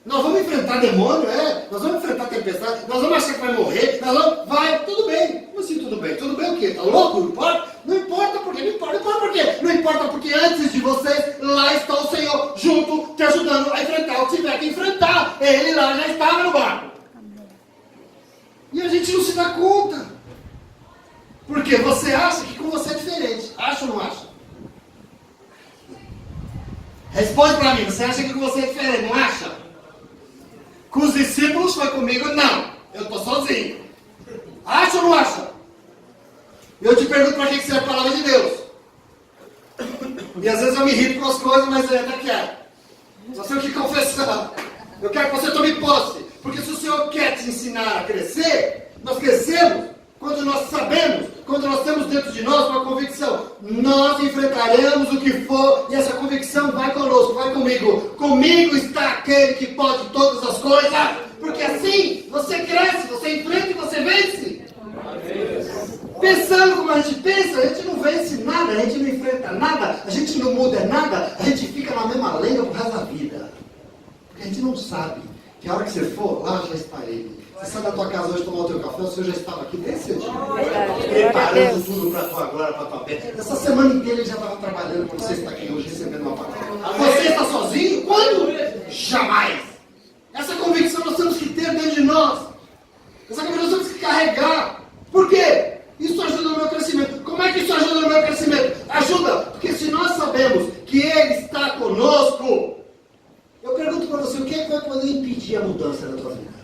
Nós vamos enfrentar demônio, nós vamos enfrentar tempestade, nós vamos achar que vai morrer, vai, tudo bem. Como assim tudo bem? Tudo bem o quê? Tá louco? Não importa? Não importa porque, não importa por quê? Não importa porque antes de vocês, lá está o Senhor junto, te ajudando a enfrentar o que tiver que enfrentar. Ele lá já estava no barco. E a gente não se dá conta. Porque você acha que com você é diferente. Acha ou não acha? Responde para mim, você acha que com você é diferente, não acha? Com os discípulos foi comigo? Não. Eu estou sozinho. Acha ou não acha? Eu te pergunto para que serve a palavra de Deus. E às vezes eu me irrito com as coisas, mas eu ainda quero. Só tenho que confessar. Eu quero que você tome posse. Porque se o Senhor quer te ensinar a crescer, nós crescemos quando nós sabemos, quando nós temos dentro de nós uma convicção. Nós enfrentaremos o que for e essa convicção vai conosco, vai comigo. Comigo está aquele que pode todas as coisas. Porque assim você cresce, você enfrenta e você vence. Pensando como a gente pensa, a gente não vence nada, a gente não enfrenta nada, a gente não muda nada, a gente fica na mesma lenga pro resto da vida. Porque a gente não sabe que a hora que você for, lá já está Ele. Você sai da tua casa hoje tomar o teu café, o Senhor já estava aqui desde cedo. Preparando tudo para a tua glória, para a tua bênção. Essa semana inteira Ele já estava trabalhando para você estar aqui hoje recebendo uma palavra. Você está sozinho? Quando? Jamais. Essa convicção nós temos que ter dentro de nós. Essa convicção nós temos que carregar. Por quê? Isso ajuda no meu crescimento. Como é que isso ajuda no meu crescimento? Ajuda, porque se nós sabemos que Ele está conosco, eu pergunto para você, o que é que vai poder impedir a mudança na tua vida?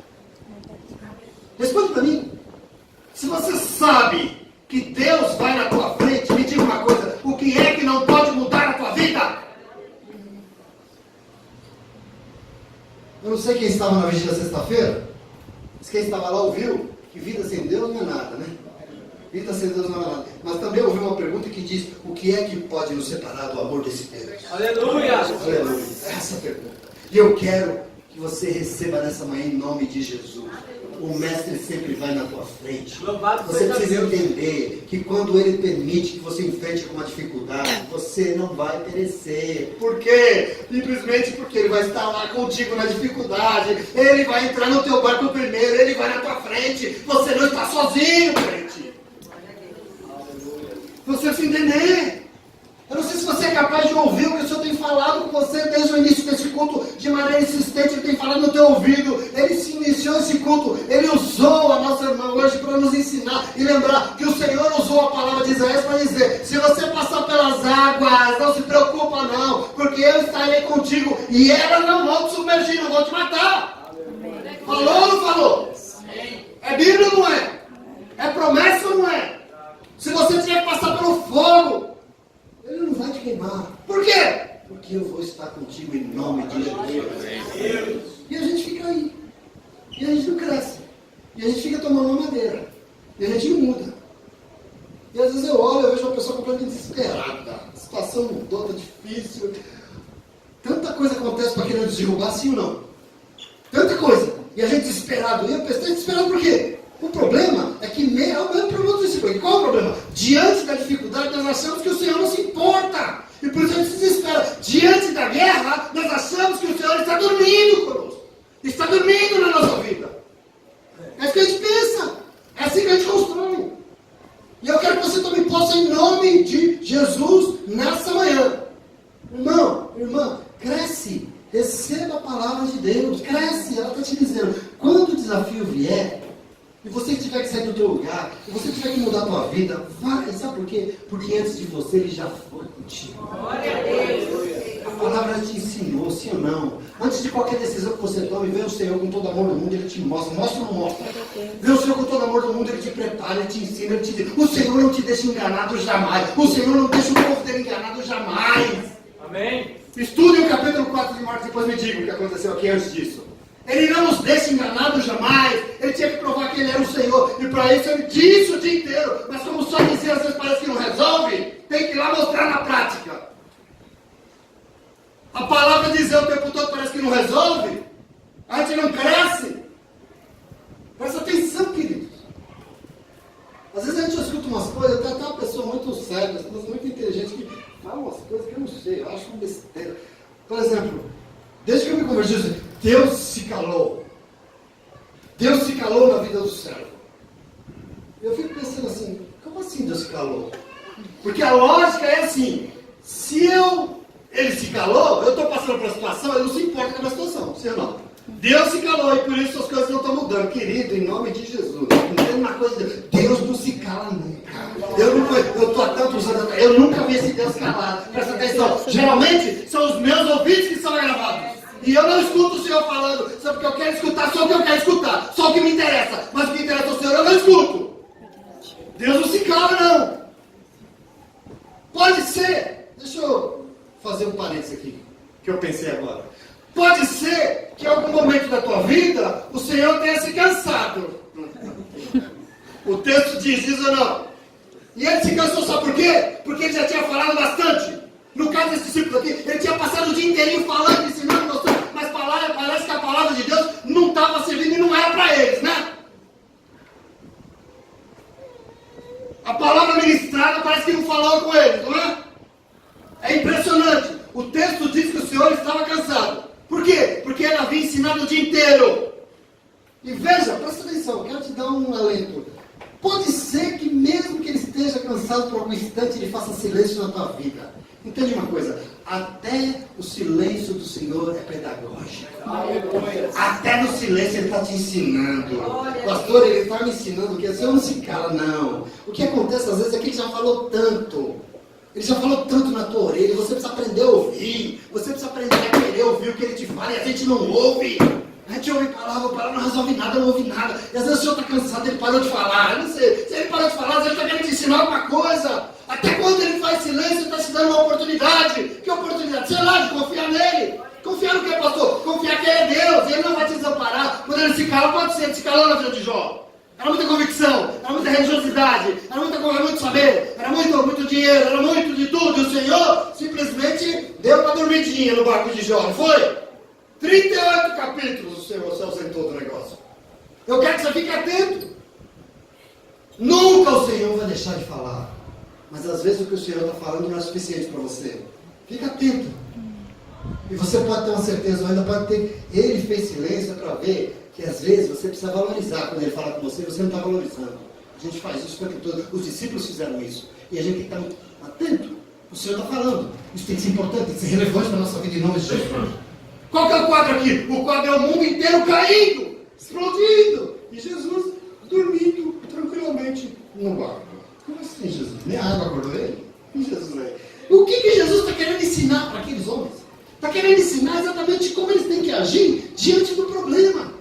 Responde para mim. Se você sabe que Deus vai na tua frente, me diga uma coisa, o que é que não pode mudar na tua vida? Eu não sei quem estava na vigília sexta-feira, mas quem estava lá ouviu que vida sem Deus não é nada, né? Vida sem Deus não é nada. Mas também ouvi uma pergunta que diz, o que é que pode nos separar do amor desse Deus? Aleluia! Aleluia. Essa pergunta. E eu quero que você receba nessa manhã em nome de Jesus. O Mestre sempre vai na tua frente. Você precisa entender que quando Ele permite que você enfrente com uma dificuldade, você não vai perecer. Por quê? Simplesmente porque Ele vai estar lá contigo na dificuldade. Ele vai entrar no teu barco primeiro. Ele vai na tua frente. Você não está sozinho, crente. Você precisa entender. Eu não sei se você é capaz de ouvir o que o Senhor tem falado com você desde o início desse culto, de maneira insistente. Ele tem falado no teu ouvido. Ele se iniciou esse culto. Ele usou a nossa irmã hoje para nos ensinar e lembrar que o Senhor usou a palavra de Isaías para dizer, se você passar pelas águas, não se preocupa não, porque eu estarei contigo e elas não vão te submergir, não vão te matar. Amém. Falou ou não falou? É Bíblia ou não é? É promessa ou não é? Se você tiver que passar pelo fogo, Ele não vai te queimar. Por quê? Porque eu vou estar contigo em nome de Jesus. E a gente fica aí. E a gente não cresce. E a gente fica tomando uma madeira. E a gente não muda. completamente desesperada. A situação mudou, está difícil. Tanta coisa acontece para querer nos derrubar, sim ou não? Tanta coisa. E a gente desesperado. E a pessoa desesperado por quê? O problema é que é o mesmo problema do discípulo. E qual é o problema? Diante da dificuldade, nós achamos que o Senhor não se importa. E por isso a gente se desespera. Diante da guerra, nós achamos que o Senhor está dormindo conosco. Está dormindo na nossa vida. É isso que a gente pensa. É assim que a gente constrói. E eu quero que você também possa, em nome de Jesus, nessa manhã. Irmão, irmã, cresce. Receba a palavra de Deus. Cresce. Ela está te dizendo, quando o desafio vier, e você tiver que sair do teu lugar, e você tiver que mudar a tua vida, vai. Sabe por quê? Porque antes de você, ele já foi contigo. Glória a Deus. A palavra te ensinou, sim ou não? Antes de qualquer decisão que você tome, vem o Senhor com todo amor do mundo, ele te mostra. Mostra ou não mostra? Vem o Senhor com todo amor do mundo, ele te prepara, ele te ensina, ele te diz. O Senhor não te deixa enganado jamais. O Senhor não deixa o povo dele enganado jamais. Amém. Estude o capítulo 4 de Marcos, depois me diga o que aconteceu aqui antes disso. Ele não nos deixa enganados jamais. Ele tinha que provar que ele era o Senhor. E para isso ele disse o dia inteiro. Mas como só dizer às vezes parece que não resolve, tem que ir lá mostrar na prática. A palavra dizer o tempo todo parece que não resolve. A gente não cresce. Presta atenção, queridos. Às vezes a gente escuta umas coisas, tem até uma pessoa muito séria, uma pessoa muito inteligente que fala umas coisas que eu não sei, eu acho uma besteira. Por exemplo, desde que eu me converti, Deus se calou. Deus se calou na vida do servo. Eu fico pensando assim, como assim Deus se calou? Porque a lógica é assim, se ele se calou, eu estou passando por uma situação, ele não se importa com a minha situação, sim ou não? Deus se calou e por isso as coisas não estão mudando. Querido, em nome de Jesus, entenda uma coisa, Deus não se cala nunca. Eu estou há tantos anos, eu nunca vi esse Deus calado. Presta atenção, geralmente são os meus ouvidos que são gravados. E eu não escuto o Senhor falando, só porque eu quero escutar, só o que eu quero escutar, só o que me interessa. Mas o que interessa ao Senhor eu não escuto. Deus não se cala, não. Pode ser, deixa eu fazer um parênteses aqui, que eu pensei agora. Pode ser que em algum momento da tua vida, o Senhor tenha se cansado. O texto diz isso ou não? E ele se cansou, sabe por quê? Porque ele já tinha falado bastante. No caso desse discípulo aqui, ele tinha passado o dia inteirinho falando, ensinando, mostrando, mas parece que a palavra de Deus não estava servindo e não era para eles, né? A palavra ministrada parece que não falava com eles, não é? É impressionante. O texto diz que o Senhor estava cansado. Por quê? Porque ele havia ensinado o dia inteiro. E veja, presta atenção, eu quero te dar um alento. Pode ser que mesmo que ele esteja cansado por algum instante, ele faça silêncio na tua vida. Entende uma coisa? Até o silêncio do Senhor é pedagógico. Até no silêncio ele está te ensinando. Pastor, ele está me ensinando que o Senhor não se cala, não. O que acontece às vezes é que ele já falou tanto. Ele já falou tanto na tua orelha. Você precisa aprender a ouvir. Você precisa aprender a querer ouvir o que ele te fala. E a gente não ouve. A gente ouve palavra não resolve nada, não ouve nada. E às vezes o Senhor está cansado, ele parou de falar. Eu não sei. Se ele parou de falar, às vezes ele está querendo te ensinar alguma coisa. Até quando ele faz silêncio, ele está te dando uma oportunidade. Que oportunidade? Sei lá, de confiar nele. Confiar no que, pastor? Confiar que ele é Deus. Ele não vai te desamparar. Quando ele se cala, pode ser. Ele se calou na vida de Jó. Era muita convicção, era muita religiosidade, era muito saber, era muito dinheiro, era muito de tudo. E o Senhor simplesmente deu uma dormidinha no barco de Jó, não foi? 38 capítulos o Senhor se ausentou do negócio. Eu quero que você fique atento. Nunca o Senhor vai deixar de falar. Mas às vezes o que o Senhor está falando não é suficiente para você. Fica atento. E você pode ter uma certeza, ou ainda pode ter. Ele fez silêncio para ver que às vezes você precisa valorizar quando ele fala com você, você não está valorizando. A gente faz isso o tempo todo. Os discípulos fizeram isso. E a gente tem que estar atento. O Senhor está falando. Isso tem que ser importante, tem que ser relevante para a nossa vida em nome de Jesus. Qual que é o quadro aqui? O quadro é o mundo inteiro caindo, explodindo. E Jesus dormindo tranquilamente no barco. Como assim, Jesus? Nem a água acordou ele? E Jesus aí? O que Jesus está querendo ensinar para aqueles homens? Está querendo ensinar exatamente como eles têm que agir diante do problema.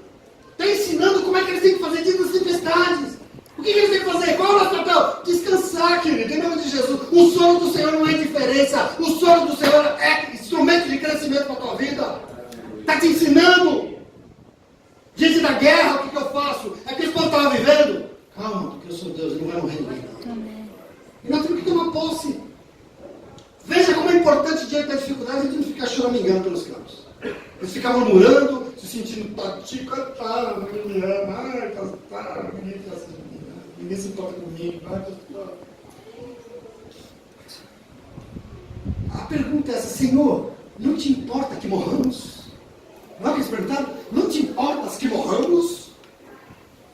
Está ensinando como é que eles têm que fazer diante das tempestades. O que eles têm que fazer? Qual é o nosso papel? Descansar, querido, em nome de Jesus. O sono do Senhor não é indiferença. O sono do Senhor é instrumento de crescimento para a tua vida. Está te ensinando. Diante da guerra, o que eu faço? É que eles estão vivendo. Calma, porque eu sou Deus, não vai morrer ninguém. E nós temos que ter uma posse. importante diante da dificuldade é a gente não ficar choramingando pelos campos. A gente ficar murmurando, se sentindo tati, coitado, ninguém me ama, ai, tá, ninguém se importa comigo, ai, A pergunta é essa: Senhor, não te importa que morramos? Não é que eles perguntaram? Não te importas que morramos?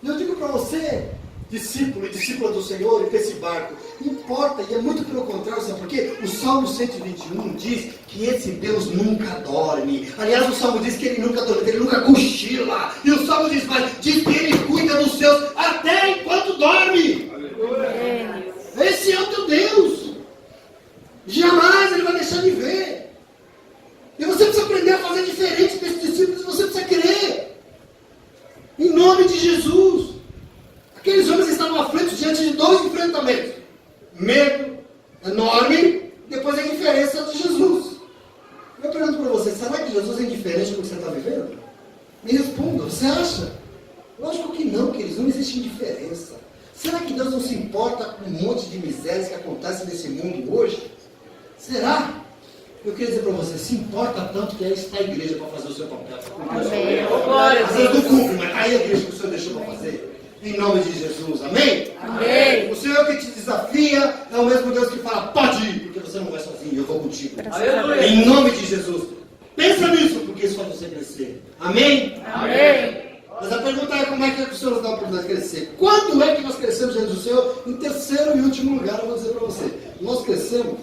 E eu digo para você, discípulo e discípula do Senhor, e desse barco, importa, e é muito pelo contrário, sabe por quê? O Salmo 121 diz que esse Deus nunca dorme. Aliás, o Salmo diz que ele nunca dorme, que ele nunca cochila. E o Salmo diz mais, diz que ele cuida dos seus até enquanto dorme. Esse é o teu Deus. Jamais ele vai deixar de ver. E você precisa aprender a fazer diferente desses discípulos, você precisa crer. Em nome de Jesus. Aqueles homens estavam aflitos diante de dois enfrentamentos. Medo enorme, depois a indiferença de Jesus. Eu pergunto para você, será que Jesus é indiferente do que você está vivendo? Me responda, você acha? Lógico que não, queridos, não existe indiferença. Será que Deus não se importa com um monte de misérias que acontecem nesse mundo hoje? Será? Eu queria dizer para você, se importa tanto que aí está a igreja para fazer o seu papel. Às vezes não cumpre, mas está aí a igreja que o Senhor deixou para fazer. Em nome de Jesus, amém? Amém. O Senhor que te desafia é o mesmo Deus que fala, pode ir, porque você não vai sozinho, eu vou contigo. Aleluia. Em nome de Jesus. Pensa nisso, porque isso faz você crescer. Amém? Amém. Mas a pergunta é como é que o Senhor nos dá a oportunidade de crescer? Quando é que nós crescemos diante do Senhor? Em terceiro e último lugar, eu vou dizer para você. Nós crescemos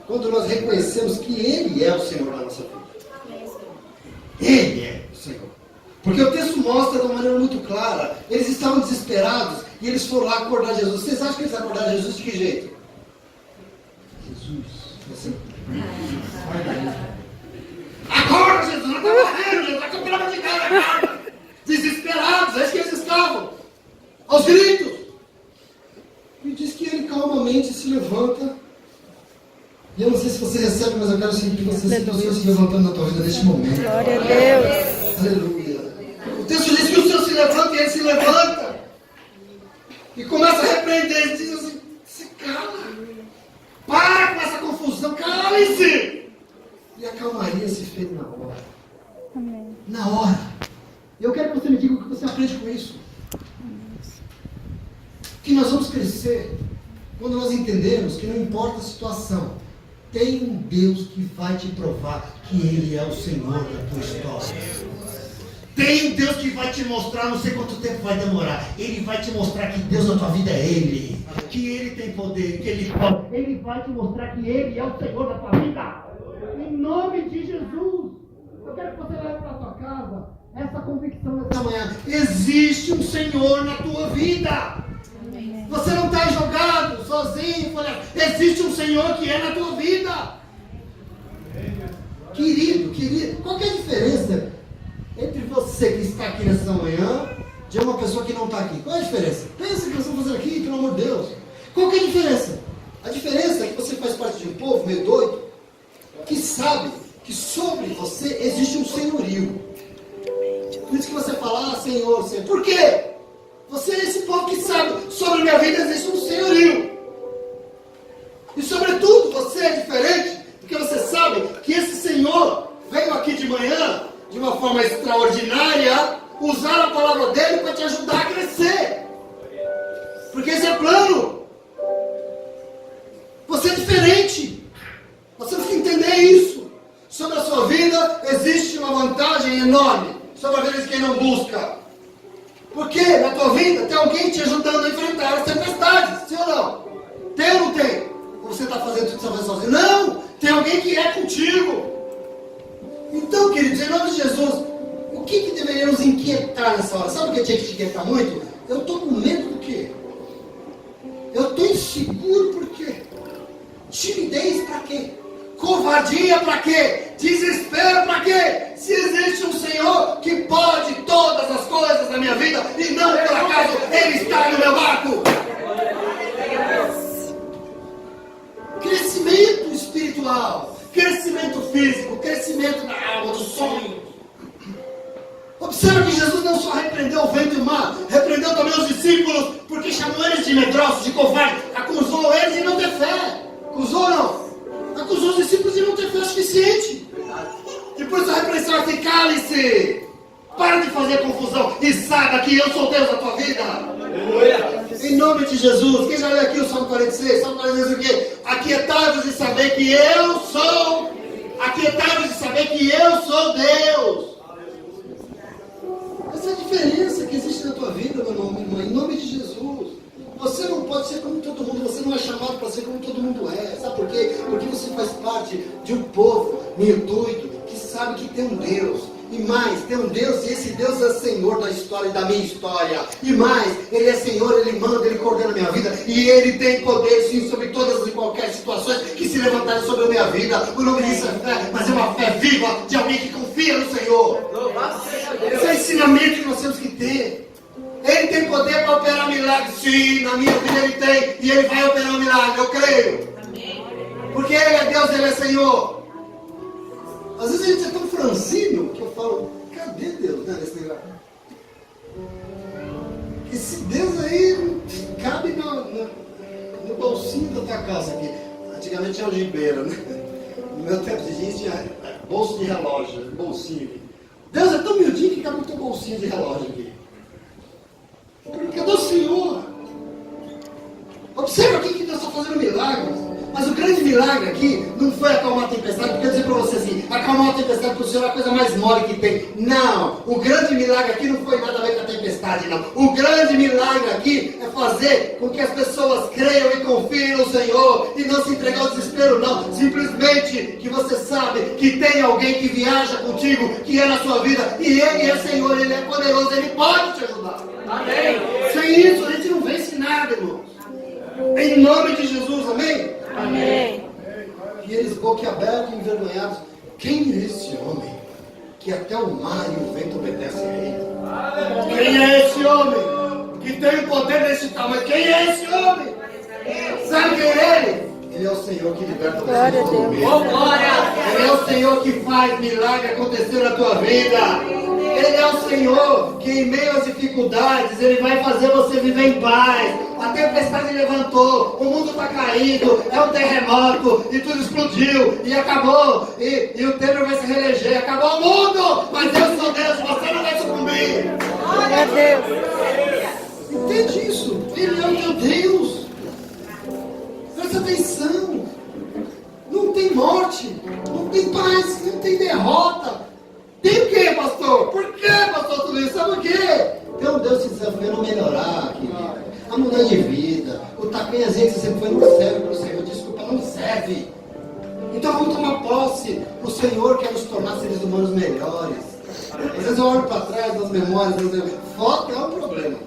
quando nós reconhecemos que Ele é o Senhor da nossa vida. Ele é o Senhor. Porque o texto mostra de uma maneira muito clara. Eles estavam desesperados e eles foram lá acordar Jesus. Vocês acham que eles acordaram Jesus de que jeito? Jesus, você... Acorda, Jesus, não está morrendo, Jesus, está pelo amor de Deus, acorda. Desesperados, é isso que eles estavam. Aos gritos. E diz que ele calmamente se levanta. E eu não sei se você recebe, mas eu quero que você sinta o Senhor se levantando na tua vida neste momento. Glória a Deus. Aleluia. O texto diz que o Senhor se levanta e ele se levanta. E começa a repreender. Ele diz assim, se cala. Para com essa confusão, cale-se. E a calmaria se fez na hora. Amém. Na hora. Eu quero que você me diga o que você aprende com isso. Que nós vamos crescer quando nós entendemos que não importa a situação, tem um Deus que vai te provar que Ele é o Senhor da tua história. Tem um Deus que vai te mostrar, não sei quanto tempo vai demorar. Ele vai te mostrar que Deus na tua vida é Ele. Que Ele tem poder, que Ele pode. Ele vai te mostrar que Ele é o Senhor da tua vida. Em nome de Jesus. Eu quero que você leve para a tua casa essa convicção nessa manhã. Existe um Senhor na tua vida. Você não está jogado sozinho. Existe um Senhor que é na tua vida. Querido, qual que é a diferença entre você que está aqui nessa manhã de uma pessoa que não está aqui? Qual é a diferença? Pensa que nós estamos fazendo aqui, pelo amor de Deus. Qual que é a diferença? A diferença é que você faz parte de um povo meio doido que sabe que sobre você existe um senhorio. Por isso que você fala, Senhor, Senhor. Por quê? Você é esse povo que sabe, sobre a minha vida existe um senhorio. E sobretudo, você é diferente, porque você sabe que esse Senhor veio aqui de manhã, de uma forma extraordinária, usar a palavra dele para te ajudar a crescer. Porque esse é plano. Você é diferente. Você precisa entender isso. Sobre a sua vida existe uma vantagem enorme sobre a vida de quem não busca. Porque na tua vida tem alguém te ajudando a enfrentar as tempestades, sim ou não? Tem ou não tem? Ou você está fazendo tudo que você faz sozinho? Não! Tem alguém que é contigo. Então, queridos, em nome de Jesus, o que deveria nos inquietar nessa hora? Sabe o que tinha que te inquietar muito? Eu estou com medo do quê? Eu estou inseguro por quê? Timidez para quê? Covardia para quê? Desespero para quê? Se existe um Senhor que pode todas as coisas na minha vida e não por acaso Ele está no meu barco. Crescimento espiritual, crescimento físico, crescimento da alma, do sonho. Observa que Jesus não só repreendeu o vento e o mar, repreendeu também os discípulos, porque chamou eles de medrosos, de covardes, acusou eles de não ter fé. Acusou ou não? Acusou os discípulos de não ter Cale-se! Para de fazer confusão e saiba que eu sou Deus da tua vida. Em nome de Jesus. Quem já leu aqui o Salmo 46? Salmo 46 o quê? Aquietai-vos e saber que eu sou. Aquietai-vos e saber que eu sou Deus. Essa é a diferença que existe na tua vida, meu irmão, minha irmã. Em nome de Jesus. Você não pode ser como todo mundo. Você não é chamado para ser como todo mundo é. Sabe por quê? Porque você faz parte de um povo meio doido que sabe que tem um Deus. E mais, tem um Deus, e esse Deus é Senhor da história e da minha história. E mais, Ele é Senhor, Ele manda, Ele coordena a minha vida. E Ele tem poder, sim, sobre todas e qualquer situações que se levantarem sobre a minha vida. O nome disso é fé, mas é uma fé viva de alguém que confia no Senhor. Esse é o ensinamento que nós temos que ter. Ele tem poder para operar milagres, sim, na minha vida Ele tem. E Ele vai operar um milagre, eu creio. Porque Ele é Deus, Ele é Senhor. Às vezes a gente é tão franzino que eu falo, cadê Deus, né, nesse negócio? Esse Deus aí cabe no bolsinho da tua calça aqui. Antigamente tinha algibeira, né? No meu tempo de jeans tinha bolso de relógio, bolsinho aqui. Deus é tão miudinho que cabe no teu bolsinho de relógio aqui. Cadê o Senhor? Observa aqui que Deus está fazendo milagres. Mas o grande milagre aqui não foi acalmar a tempestade, porque eu dizer para você assim, acalmar a tempestade para o Senhor é a coisa mais mole que tem. Não, o grande milagre aqui não foi nada a ver com a tempestade, não. O grande milagre aqui é fazer com que as pessoas creiam e confiem no Senhor e não se entregar ao desespero, não. Simplesmente que você sabe que tem alguém que viaja contigo, que é na sua vida, e Ele é Senhor, Ele é poderoso, Ele pode te ajudar. Amém. Sem isso a gente não vence nada, irmão. Em nome de Jesus, amém? Amém. E eles boquiabertos e envergonhados. Quem é esse homem que até o mar e o vento obedecem a ele? Quem é esse homem que tem o poder desse tamanho? Quem é esse homem? Sabe quem é ele? Ele é o Senhor que liberta você do todo medo. Ele é o Senhor que faz milagre acontecer na tua vida. Ele é o Senhor que em meio às dificuldades Ele vai fazer você viver em paz. A tempestade levantou, o mundo está caído, é um terremoto e tudo explodiu e acabou. E o Temer vai se reeleger, acabou o mundo, mas eu sou Deus, você não vai sucumbir. Glória a Deus. Entende isso? Ele é o teu Deus. Presta atenção. Não tem morte, não tem paz, não tem derrota. Tem o que, pastor? Por que, pastor, tudo isso? Sabe o quê? Tem um Deus te desafiando a melhorar, querido. A mudar de vida. O tapinhazinho que você sempre foi não serve para o Senhor. Desculpa, não serve. Então vamos tomar posse. O Senhor quer nos tornar seres humanos melhores. Às vezes eu olho para trás das memórias, foto é um problema.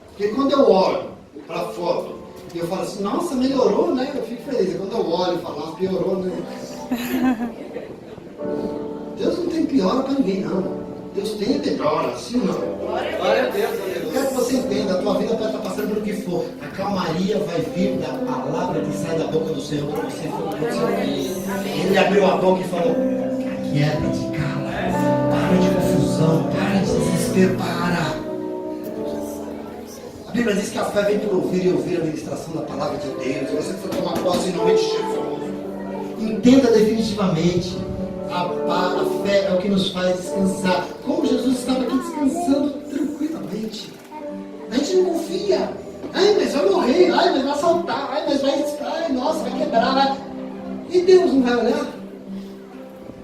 Porque quando eu olho para a foto e eu falo assim, nossa, melhorou, né? Eu fico feliz. E quando eu olho e falo, nossa, piorou, né? Deus não tem piora para ninguém, não. Deus tem melhora, sim ou não? Glória a Deus. Eu quero que você entenda, a tua vida pode estar passando pelo que for. A calmaria vai vir da palavra que sai da boca do Senhor para você. Ele abriu a boca e falou, quieta, de cala, para de confusão, para de desespero, para. A Bíblia diz que a fé vem por ouvir e ouvir a ministração da palavra de Deus. Você precisa tomar posse em nome de Jesus. Entenda definitivamente. A fé é o que nos faz descansar. Como Jesus estava aqui descansando tranquilamente. A gente não confia. Ai, mas vai morrer. Ai, mas vai assaltar. Ai, mas vai. Ai, nossa, vai quebrar. Vai. E Deus não vai olhar?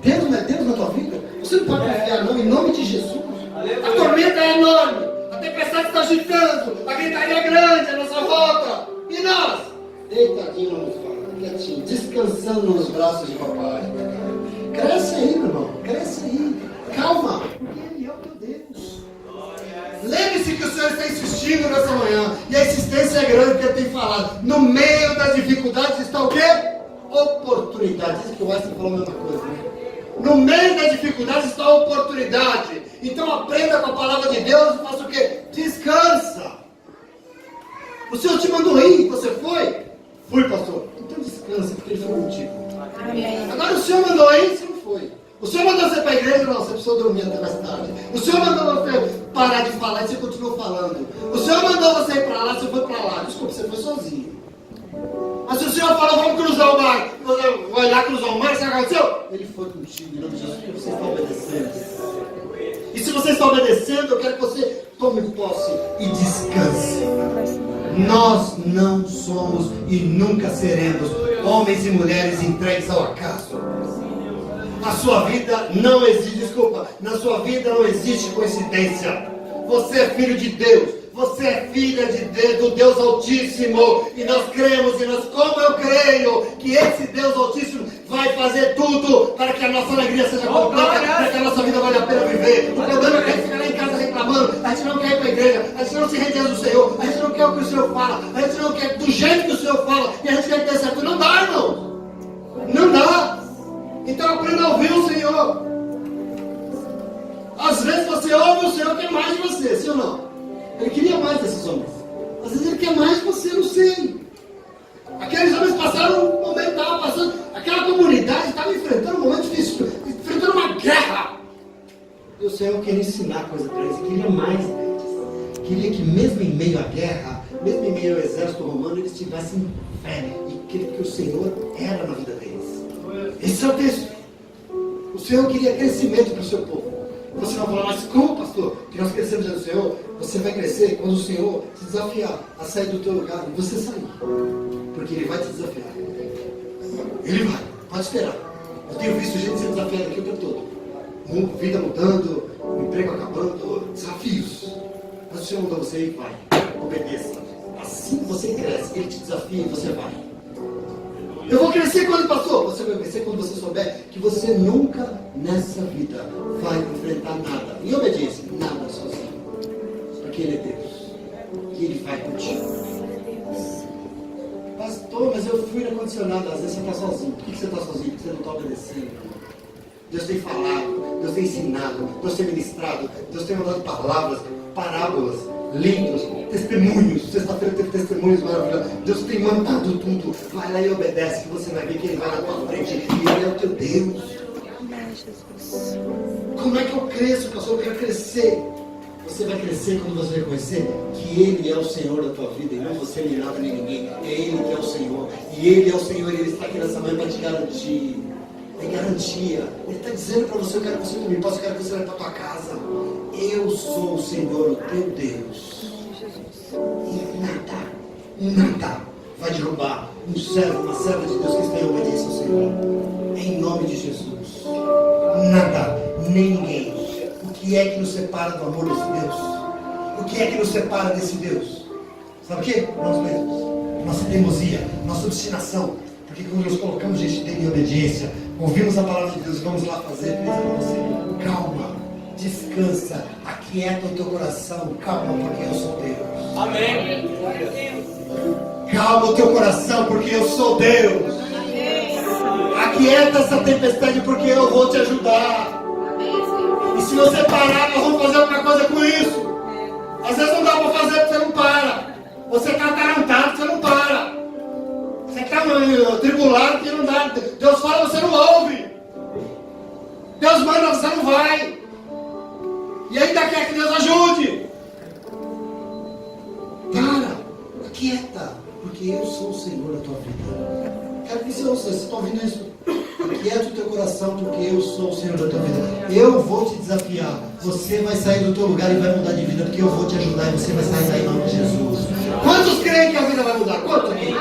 Deus não é Deus na tua vida? Você não pode confiar, não, em nome de Jesus. A tormenta é enorme. A tempestade está agitando. A gritaria é grande à nossa volta. E nós? Deitadinho no sofá, quietinho, descansando nos braços de papai. Cresce aí, meu irmão. Cresce aí. Calma. Ele é o teu Deus. Lembre-se que o Senhor está insistindo nessa manhã. E a insistência é grande que Ele tem falado. No meio das dificuldades está o quê? Oportunidade. Diz que o Wesley falou a mesma coisa, né? No meio das dificuldades está a oportunidade. Então aprenda com a palavra de Deus e faça o quê? Descansa. O Senhor te mandou ir. Você foi? Fui, pastor. Então descansa, porque Ele foi contigo. Amém. Agora o Senhor mandou aí, você não foi. O Senhor mandou você para a igreja, não, você precisou dormir até mais tarde. O Senhor mandou você parar de falar e você continuou falando. O Senhor mandou você ir para lá, você foi para lá. Desculpa, você foi sozinho. Mas se o Senhor falou, vamos cruzar o mar, você vai lá cruz ao mar, sabe o que aconteceu? Ele foi contigo, em nome de Jesus, porque você está obedecendo. E se você está obedecendo, eu quero que você tome posse e descanse. Nós não somos e nunca seremos homens e mulheres entregues ao acaso. A sua vida não existe, desculpa, na sua vida não existe coincidência. Você é filho de Deus. Você é filha do Deus Altíssimo. E nós cremos, como eu creio, que esse Deus Altíssimo vai fazer tudo para que a nossa alegria seja completa, para que a nossa vida valha a pena viver. O problema é que a gente fica lá em casa reclamando, a gente não quer ir para a igreja, a gente não se rende do Senhor, a gente não quer o que o Senhor fala, a gente não quer do jeito que o Senhor fala, e a gente quer que dê certo. Não dá, irmão. Não dá. Então aprenda a ouvir o Senhor. Às vezes você ouve o Senhor quer mais de você, sim ou não? Ele queria mais desses homens. Às vezes ele quer mais de você, não sei. Aqueles homens passaram um momento, estavam passando, aquela comunidade estava enfrentando um momento difícil, enfrentando uma guerra. E o Senhor queria ensinar coisa para eles, queria mais deles. Queria que mesmo em meio à guerra, mesmo em meio ao exército romano, eles tivessem fé e que o Senhor era na vida deles. Esse é o texto. O Senhor queria crescimento para o seu povo. Você vai falar, mas como, pastor? Que nós crescemos no Senhor. Você vai crescer quando o Senhor te desafiar a sair do teu lugar e você sair. Porque Ele vai te desafiar. Ele vai, pode esperar. Eu tenho visto gente sendo desafiada aqui o tempo todo. Vida mudando, emprego acabando, desafios. Mas o Senhor mandou você ir, vai. Obedeça. Assim você cresce, Ele te desafia e você vai. Eu vou crescer quando, pastor? Você vai crescer quando você souber que você nunca nessa vida vai enfrentar nada. Em obediência, nada sozinho. Porque Ele é Deus. E Ele vai contigo. Pastor, mas eu fui na condicionada. Às vezes você está sozinho. Por que você está sozinho? Porque você não está obedecendo. Deus tem falado, Deus tem ensinado, Deus tem ministrado, Deus tem mandado palavras, parábolas, lindos, testemunhos. Sexta-feira teve testemunhos maravilhosos. Deus tem mandado tudo. Vai lá e obedece, que você vai ver que Ele vai na tua frente. E Ele é o teu Deus. Como é que eu cresço, pastor? Eu quero crescer. Você vai crescer quando você reconhecer que Ele é o Senhor da tua vida e não você, nem nada, nem ninguém. É Ele que é o Senhor. E Ele é o Senhor e Ele está aqui nessa manhã para te garantir. É garantia. Ele está dizendo para você, eu quero que você me possa, eu quero que você vá para a tua casa. Eu sou o Senhor, o teu Deus. E nada vai derrubar um servo, uma serva de Deus que está em obediência ao Senhor. Em nome de Jesus. Nada, nem ninguém. O que é que nos separa do amor desse Deus? O que é que nos separa desse Deus? Sabe o quê? Nós mesmos. Nossa teimosia, nossa obstinação. Porque quando nós colocamos gente em obediência, ouvimos a palavra de Deus, vamos lá fazer, pensa para você, calma, descansa, aquieta o teu coração, calma, porque eu sou Deus. Amém. Calma o teu coração, porque eu sou Deus. Aquieta essa tempestade, porque eu vou te ajudar. E se você parar, nós vamos fazer outra coisa com isso. Às vezes não dá para fazer porque você não para. Você está atarantado, você não para. Você está tribulado que não dá. Deus fala, você não ouve. Deus manda, você não vai. E ainda quer que Deus ajude. Para, aquieta, porque eu sou o Senhor da tua vida. Quero que você ouça, você está ouvindo isso? Aquieta o teu coração, porque eu sou o Senhor da tua vida. Eu vou te desafiar. Você vai sair do teu lugar e vai mudar de vida, porque eu vou te ajudar e você vai sair daí em nome de Jesus. Quantos creem que a vida vai mudar? Quantos aqui?